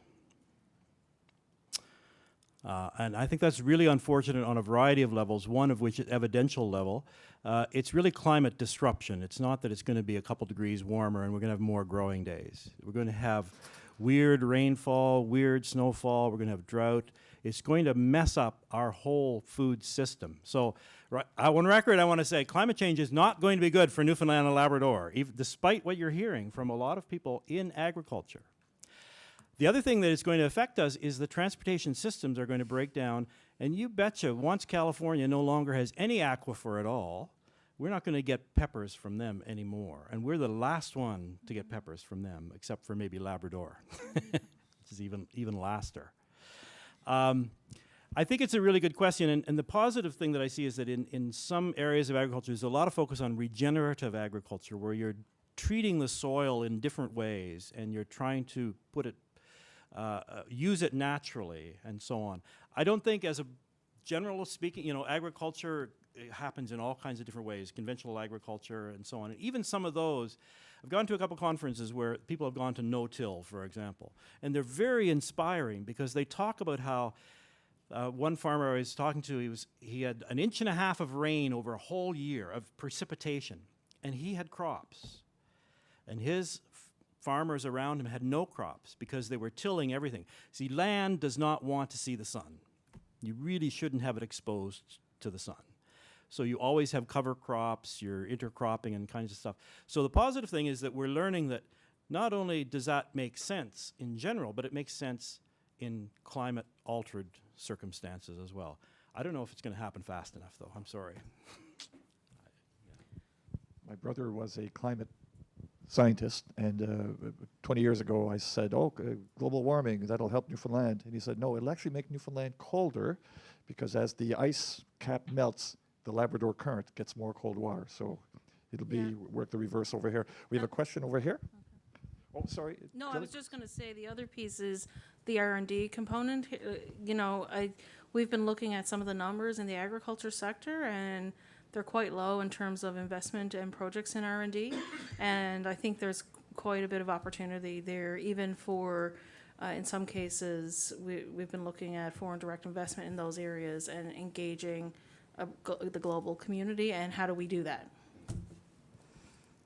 And I think that's really unfortunate on a variety of levels, one of which is evidential level. It's really climate disruption. It's not that it's going to be a couple degrees warmer and we're going to have more growing days. We're going to have weird rainfall, weird snowfall, we're going to have drought. It's going to mess up our whole food system. So on record, I want to say climate change is not going to be good for Newfoundland and Labrador, despite what you're hearing from a lot of people in agriculture. The other thing that is going to affect us is the transportation systems are going to break down, and you betcha once California no longer has any aquifer at all, we're not going to get peppers from them anymore. And we're the last one to get peppers from them, except for maybe Labrador, which is even laster. I think it's a really good question, and the positive thing that I see is that in some areas of agriculture, there's a lot of focus on regenerative agriculture, where you're treating the soil in different ways, and you're trying to put it, use it naturally, and so on. I don't think, as a general speaking, agriculture happens in all kinds of different ways, conventional agriculture and so on. And even some of those, I've gone to a couple conferences where people have gone to no-till, for example, and they're very inspiring because they talk about how one farmer I was talking to, he had 1.5 inches of rain over a whole year of precipitation, and he had crops. And his farmers around him had no crops because they were tilling everything. See, land does not want to see the sun. You really shouldn't have it exposed to the sun. So you always have cover crops, you're intercropping and kinds of stuff. So the positive thing is that we're learning that not only does that make sense in general, but it makes sense in climate-altered circumstances as well. I don't know if it's going to happen fast enough, though. I'm sorry. My brother was a climate scientist, and 20 years ago I said, global warming, that'll help Newfoundland. And he said, no, it'll actually make Newfoundland colder, because as the ice cap melts, the Labrador Current gets more cold water. So it'll be work the reverse over here. We have a question over here. Okay. Oh, sorry. No, I was just going to say the other piece is the R&D component. We've been looking at some of the numbers in the agriculture sector, and they're quite low in terms of investment and projects in R&D. And I think there's quite a bit of opportunity there, even for, in some cases, we've been looking at foreign direct investment in those areas and engaging the global community, and how do we do that?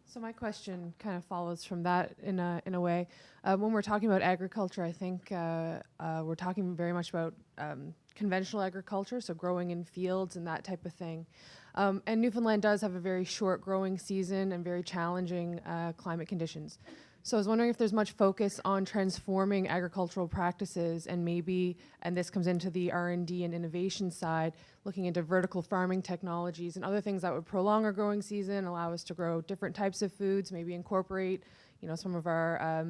So my question kind of follows from that in a way. When we're talking about agriculture, I think we're talking very much about conventional agriculture, so growing in fields and that type of thing. And Newfoundland does have a very short growing season and very challenging climate conditions. So I was wondering if there's much focus on transforming agricultural practices, and maybe, and this comes into the R&D and innovation side, looking into vertical farming technologies and other things that would prolong our growing season, allow us to grow different types of foods, maybe incorporate, some of our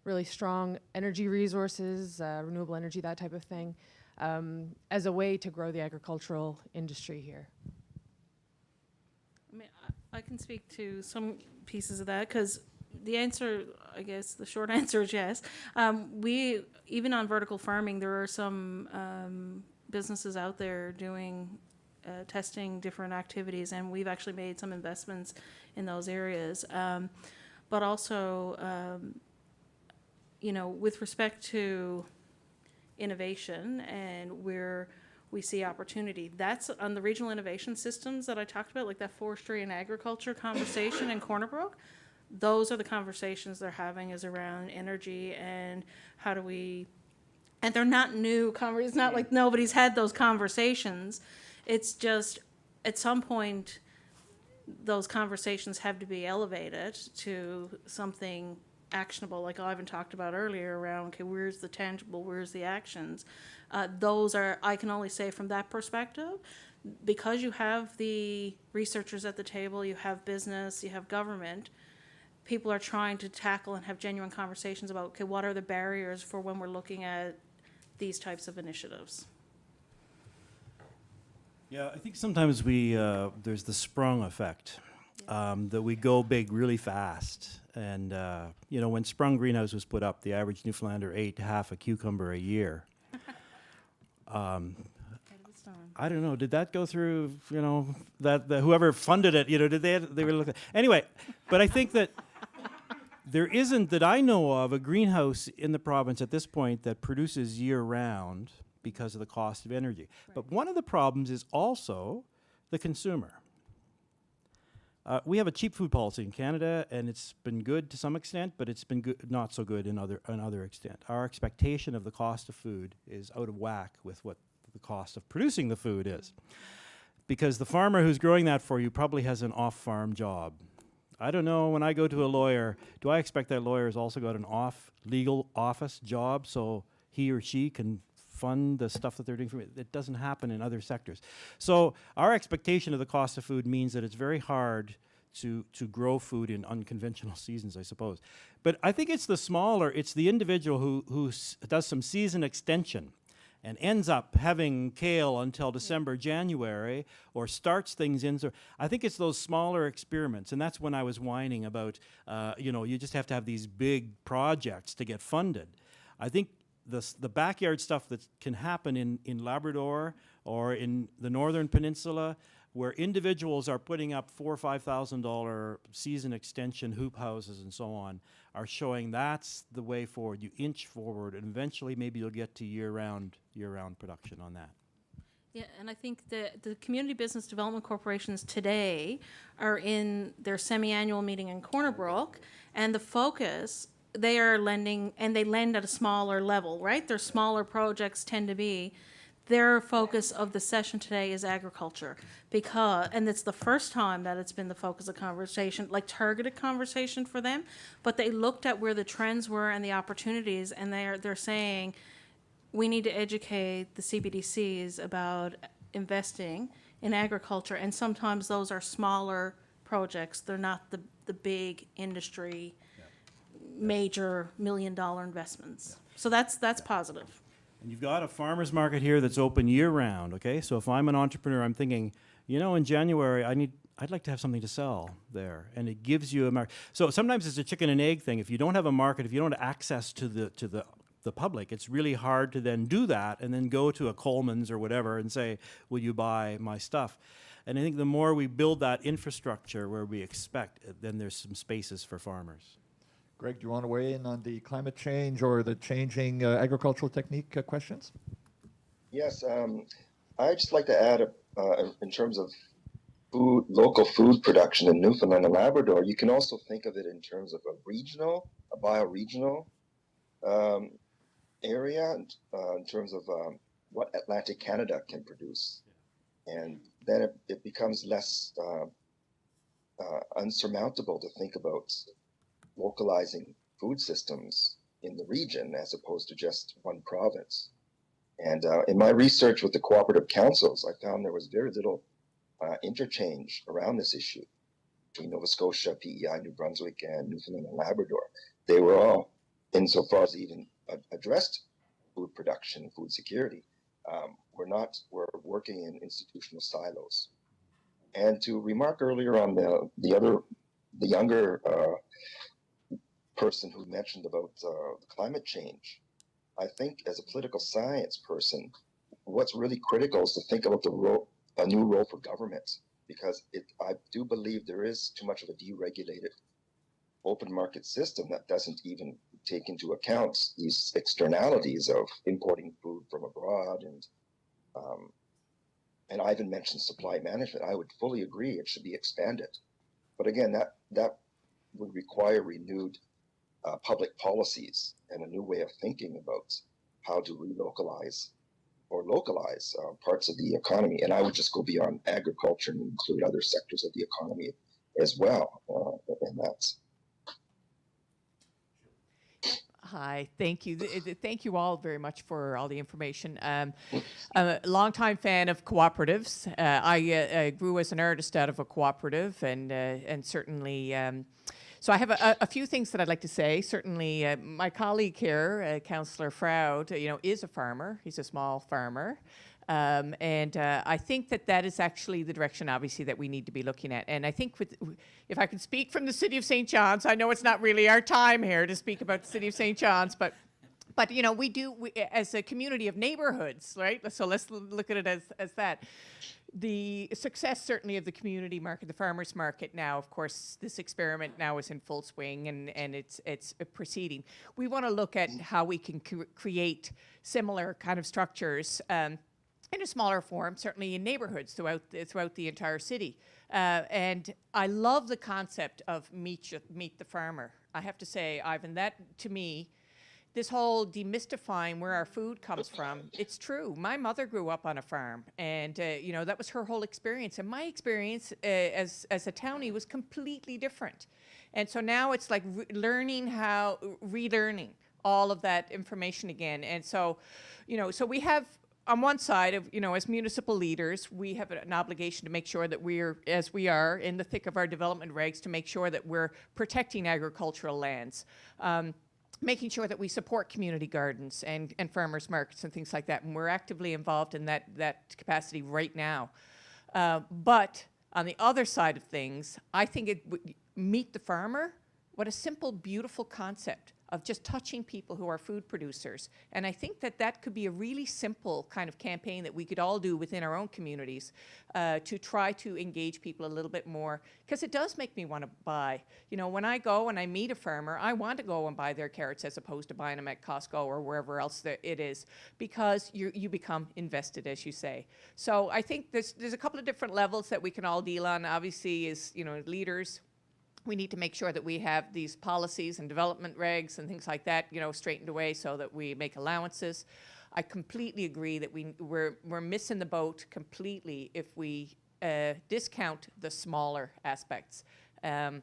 really strong energy resources, renewable energy, that type of thing, as a way to grow the agricultural industry here. I mean, I can speak to some pieces of that, because the answer, I guess, the short answer is yes. We, even on vertical farming, there are some businesses out there doing testing different activities, and we've actually made some investments in those areas. But also, with respect to innovation and where we see opportunity, that's on the regional innovation systems that I talked about, like that forestry and agriculture conversation in Corner Brook. Those are the conversations they're having, is around energy and how do we, and they're not new it's not like nobody's had those conversations. It's just at some point those conversations have to be elevated to something actionable, like Ivan talked about earlier around, okay, where's the tangible, where's the actions? Those are, I can only say from that perspective, because you have the researchers at the table, you have business, you have government, people are trying to tackle and have genuine conversations about, okay, what are the barriers for when we're looking at these types of initiatives? Yeah, I think sometimes we there's the sprung effect, that we go big really fast. And, you know, when Sprung Greenhouse was put up, the average Newfoundlander ate half a cucumber a year. I don't know, did that go through, you know, that whoever funded it, you know, did they were looking, anyway, but I think that there isn't, that I know of, a greenhouse in the province at this point that produces year-round because of the cost of energy. Right. But one of the problems is also the consumer. We have a cheap food policy in Canada, and it's been good to some extent, but it's been not so good in other extent. Our expectation of the cost of food is out of whack with what the cost of producing the food is. Because the farmer who's growing that for you probably has an off-farm job. I don't know, when I go to a lawyer, do I expect that lawyer has also got an off-legal office job so he or she can fund the stuff that they're doing for me? It doesn't happen in other sectors. So our expectation of the cost of food means that it's very hard to grow food in unconventional seasons, I suppose. But I think it's the individual who does some season extension and ends up having kale until December, January, or starts things in. So I think it's those smaller experiments, and that's when I was whining about, you know, you just have to have these big projects to get funded. I think the backyard stuff that can happen in Labrador or in the Northern Peninsula, where individuals are putting up $4,000 or $5,000 season extension hoop houses and so on, are showing that's the way forward. You inch forward, and eventually maybe you'll get to year-round production on that. Yeah, and I think the community business development corporations today are in their semi-annual meeting in Corner Brook, and the focus, they are lending, and they lend at a smaller level, right? Their smaller projects tend to be, their focus of the session today is agriculture, and it's the first time that it's been the focus of conversation, like targeted conversation for them, but they looked at where the trends were and the opportunities, and they're saying, we need to educate the CBDCs about investing in agriculture, and sometimes those are smaller projects. They're not the big industry, major $1 million investments. So that's positive. And you've got a farmer's market here that's open year-round, okay? So if I'm an entrepreneur, I'm thinking, you know, in January, I'd like to have something to sell there, and it gives you a market. So sometimes it's a chicken and egg thing. If you don't have a market, if you don't have access to the public, it's really hard to then do that and then go to a Coleman's or whatever and say, will you buy my stuff? And I think the more we build that infrastructure where we expect, then there's some spaces for farmers. Greg, do you want to weigh in on the climate change or the changing agricultural technique questions? Yes, I'd just like to add, in terms of local food production in Newfoundland and Labrador, you can also think of it in terms of a bioregional area, in terms of what Atlantic Canada can produce. And then it becomes less unsurmountable to think about localizing food systems in the region as opposed to just one province. And in my research with the cooperative councils, I found there was very little interchange around this issue between Nova Scotia, PEI, New Brunswick, and Newfoundland and Labrador. They were all, insofar as they even addressed food production, food security, were working in institutional silos. And to remark earlier on the younger person who mentioned about climate change, I think as a political science person, what's really critical is to think about a new role for government, because I do believe there is too much of a deregulated open market system that doesn't even take into account these externalities of importing food from abroad. And Ivan mentioned supply management. I would fully agree it should be expanded. But again, that would require renewed public policies and a new way of thinking about how to relocalize or localize parts of the economy. And I would just go beyond agriculture and include other sectors of the economy as well. And that's. Hi, thank you. Thank you all very much for all the information. I'm a longtime fan of cooperatives. I grew as an artist out of a cooperative, and certainly, so I have a few things that I'd like to say. Certainly, my colleague here, Councillor Froud, is a farmer. He's a small farmer. And I think that is actually the direction, obviously, that we need to be looking at. And I think if I could speak from the City of St. John's, I know it's not really our time here to speak about the City of St. John's, but we as a community of neighborhoods, right? So let's look at it as that. The success, certainly, of the community market, the farmers market now, of course, this experiment now is in full swing and it's proceeding. We want to look at how we can create similar kind of structures in a smaller form, certainly in neighborhoods throughout the entire city. And I love the concept of meet the farmer. I have to say, Ivan, that to me, this whole demystifying where our food comes from, it's true. My mother grew up on a farm, and that was her whole experience. And my experience as a townie was completely different. And so now it's like relearning all of that information again. And so, so we have, on one side of, as municipal leaders, we have an obligation to make sure that as we are in the thick of our development regs, to make sure that we're protecting agricultural lands, making sure that we support community gardens and farmers markets and things like that. And we're actively involved in that capacity right now. But on the other side of things, I think meet the farmer, what a simple, beautiful concept of just touching people who are food producers. And I think that could be a really simple kind of campaign that we could all do within our own communities to try to engage people a little bit more, because it does make me want to buy. When I go and I meet a farmer, I want to go and buy their carrots as opposed to buying them at Costco or wherever else it is, because you become invested, as you say. So I think there's a couple of different levels that we can all deal on. Obviously, as leaders, we need to make sure that we have these policies and development regs and things like that, straightened away so that we make allowances. I completely agree that we're missing the boat completely if we discount the smaller aspects. But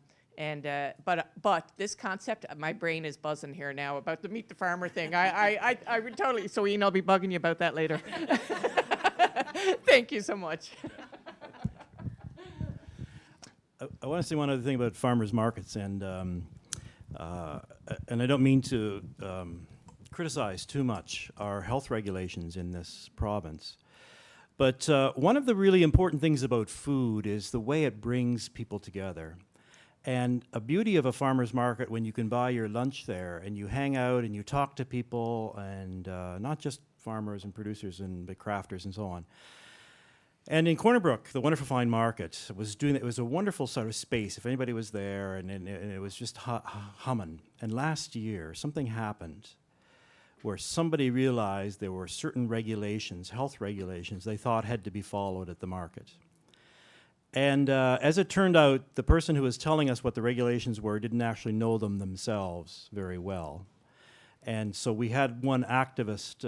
this concept, my brain is buzzing here now about the meet the farmer thing. I would totally. So Ian, I'll be bugging you about that later. Thank you so much. I want to say one other thing about farmers markets, and I don't mean to criticize too much our health regulations in this province, but one of the really important things about food is the way it brings people together. And a beauty of a farmer's market, when you can buy your lunch there and you hang out and you talk to people, and not just farmers and producers and big crafters and so on. And in Corner Brook, the wonderful fine market it was a wonderful sort of space if anybody was there, and it was just humming. And last year, something happened where somebody realized there were certain regulations, health regulations, they thought had to be followed at the market. And as it turned out, the person who was telling us what the regulations were didn't actually know them themselves very well. And so we had one activist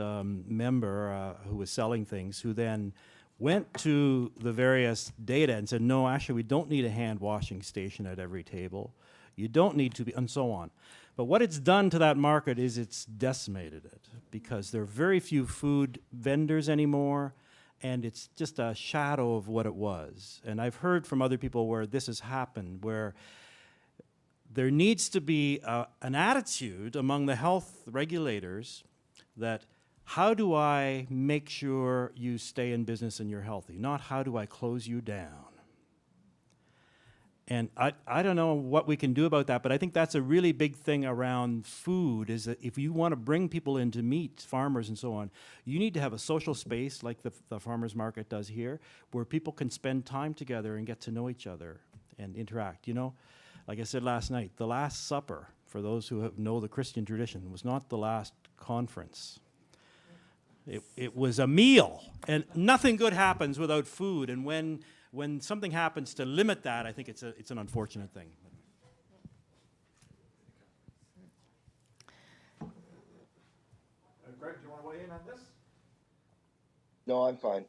member who was selling things who then went to the various data and said, no, actually, we don't need a hand washing station at every table. You don't need to be, and so on. But what it's done to that market is it's decimated it, because there are very few food vendors anymore, and it's just a shadow of what it was. And I've heard from other people where this has happened, where there needs to be an attitude among the health regulators that, how do I make sure you stay in business and you're healthy? Not how do I close you down? And I don't know what we can do about that, but I think that's a really big thing around food, is that if you want to bring people in to meet farmers and so on, you need to have a social space like the farmers market does here, where people can spend time together and get to know each other and interact. Like I said last night, the Last Supper, for those who know the Christian tradition, was not the last conference. It was a meal, and nothing good happens without food. And when something happens to limit that, I think it's an unfortunate thing. Greg, do you want to weigh in on this? No, I'm fine.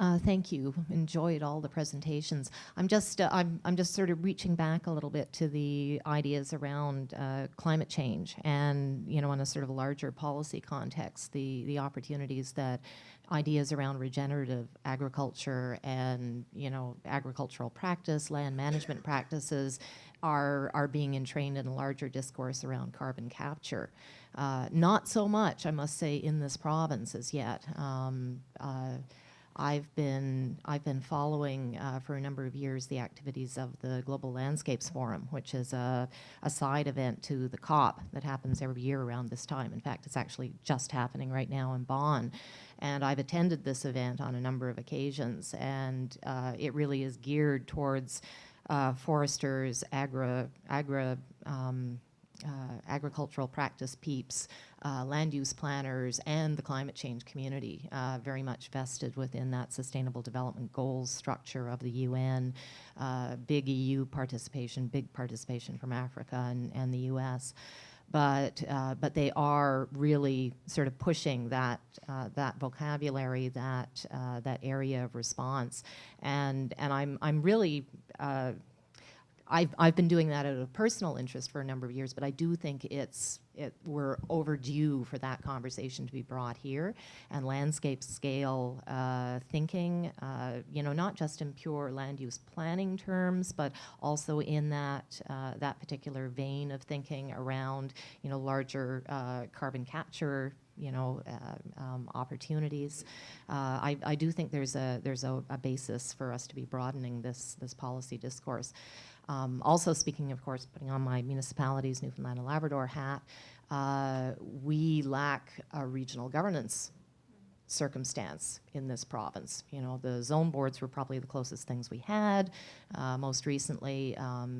Thank you. Enjoyed all the presentations. I'm just sort of reaching back a little bit to the ideas around climate change, and in a sort of larger policy context, the opportunities that ideas around regenerative agriculture and agricultural practice, land management practices are being entrained in a larger discourse around carbon capture. Not so much, I must say, in this province as yet. I've been following for a number of years the activities of the Global Landscapes Forum, which is a side event to the COP that happens every year around this time. In fact, it's actually just happening right now in Bonn. And I've attended this event on a number of occasions, and it really is geared towards foresters, agricultural practice peeps, land use planners, and the climate change community, very much vested within that Sustainable Development Goals structure of the UN, big EU participation, big participation from Africa and the US. But they are really sort of pushing that vocabulary, that area of response, and I'm really. I've been doing that out of personal interest for a number of years, but I do think we're overdue for that conversation to be brought here, and landscape scale thinking, not just in pure land use planning terms, but also in that particular vein of thinking around, larger carbon capture, opportunities. I do think there's a basis for us to be broadening this policy discourse. Also speaking, of course, putting on my municipalities, Newfoundland and Labrador hat, we lack a regional governance circumstance in this province. The zone boards were probably the closest things we had. Most recently,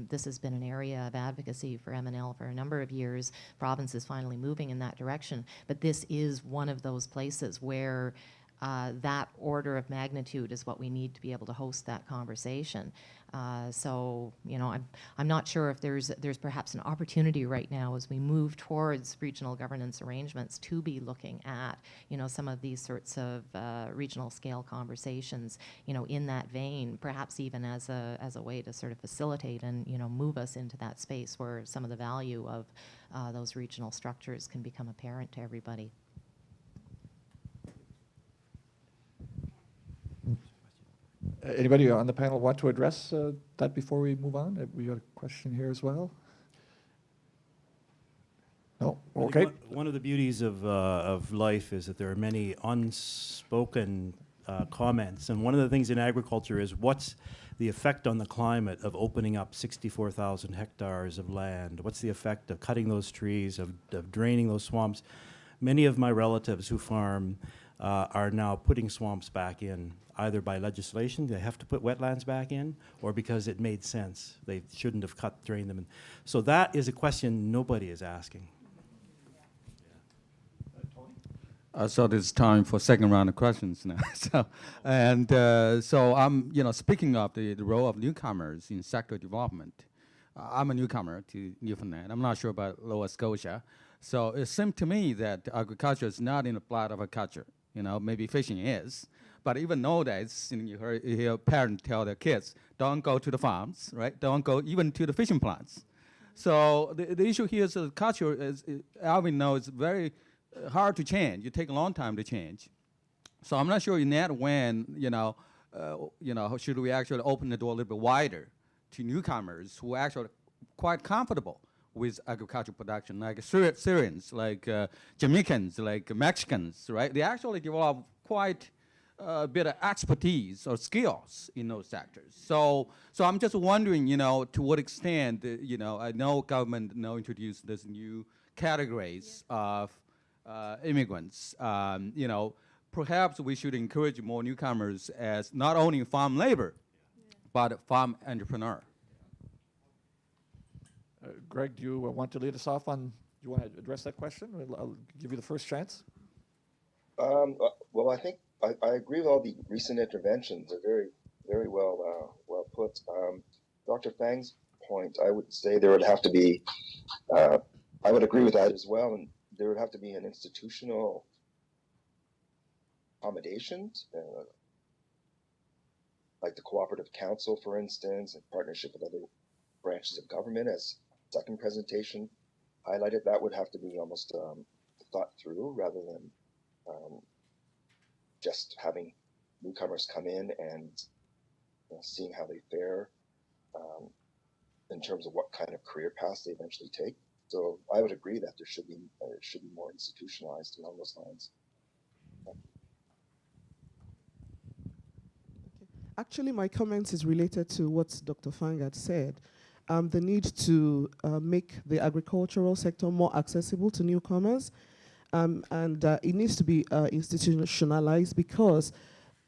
this has been an area of advocacy for MNL for a number of years. Province is finally moving in that direction, but this is one of those places where that order of magnitude is what we need to be able to host that conversation. So, I'm not sure if there's perhaps an opportunity right now as we move towards regional governance arrangements to be looking at, some of these sorts of regional scale conversations, in that vein, perhaps even as a way to sort of facilitate and, move us into that space where some of the value of those regional structures can become apparent to everybody. Anybody on the panel want to address that before we move on? We got a question here as well. No? Okay. One of the beauties of life is that there are many unspoken comments, and one of the things in agriculture is what's the effect on the climate of opening up 64,000 hectares of land? What's the effect of cutting those trees, of draining those swamps? Many of my relatives who farm are now putting swamps back in, either by legislation, they have to put wetlands back in, or because it made sense. They shouldn't have drained them. And so that is a question nobody is asking. So it's time for second round of questions now. So I'm, speaking of the role of newcomers in sector development. I'm a newcomer to Newfoundland. I'm not sure about Nova Scotia. So it seemed to me that agriculture is not in the blood of a culture. Maybe fishing is. But even nowadays, you hear parents tell their kids, don't go to the farms, right? Don't go even to the fishing plants. So the issue here is the culture, as Alvin knows, is very hard to change. It takes a long time to change. So I'm not sure in that when, should we actually open the door a little bit wider to newcomers who are actually quite comfortable with agricultural production, like Syrians, like Jamaicans, like Mexicans, right? They actually develop quite a bit of expertise or skills in those sectors. So I'm just wondering, to what extent, I know government now introduced this new categories of immigrants. Perhaps we should encourage more newcomers as not only farm labor, but farm entrepreneur. Greg, do you want to lead us off on, do you want to address that question? I'll give you the first chance. Well, I think I agree with all the recent interventions. They're very, very well put. Dr. Fang's point, I would say there would have to be, I would agree with that as well, and there would have to be an institutional accommodation like the Cooperative Council, for instance, in partnership with other branches of government, as second presentation highlighted. That would have to be almost thought through rather than just having newcomers come in and seeing how they fare in terms of what kind of career paths they eventually take. So I would agree that there should be it should be more institutionalized along those lines. Actually, my comment is related to what Dr. Fang had said. The need to make the agricultural sector more accessible to newcomers. And it needs to be institutionalized because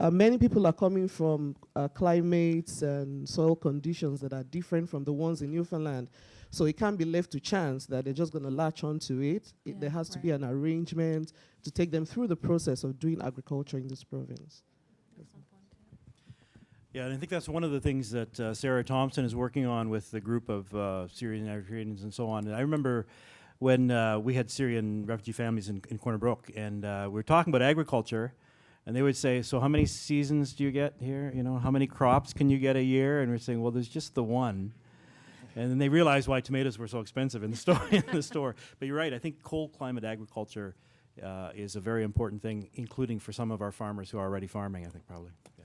many people are coming from climates and soil conditions that are different from the ones in Newfoundland. So it can't be left to chance that they're just going to latch onto it. There has to be an arrangement to take them through the process of doing agriculture in this province. Yeah, and I think that's one of the things that Sarah Thompson is working on with the group of Syrian Eritreans and so on. And I remember when we had Syrian refugee families in Corner Brook, and we were talking about agriculture, and they would say, so how many seasons do you get here? You know, how many crops can you get a year? And we're saying, well, there's just the one. And then they realized why tomatoes were so expensive in the store. But you're right, I think cold climate agriculture is a very important thing, including for some of our farmers who are already farming, I think probably. Yeah.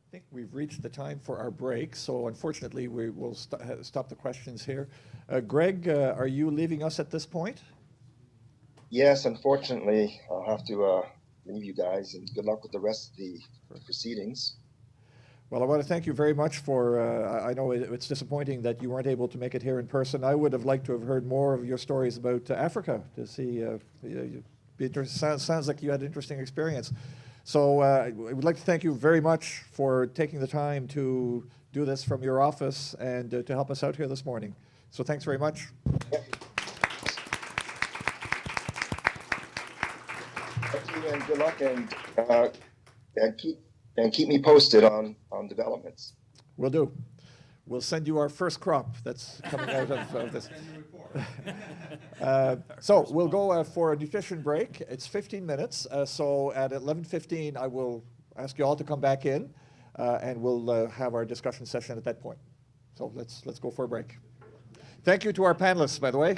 I think we've reached the time for our break, so unfortunately we will stop the questions here. Greg, are you leaving us at this point? Yes, unfortunately, I'll have to leave you guys, and good luck with the rest of the proceedings. Well, I want to thank you very much for, I know it's disappointing that you weren't able to make it here in person. I would have liked to have heard more of your stories about Africa to see, sounds like you had an interesting experience. So I would like to thank you very much for taking the time to do this from your office and to help us out here this morning. So thanks very much. Thank you and good luck, and keep me posted on developments. Will do. We'll send you our first crop that's coming out of this. So we'll go for a nutrition break. It's 15 minutes. So at 11:15, I will ask you all to come back in, and we'll have our discussion session at that point. So let's go for a break. Thank you to our panelists, by the way.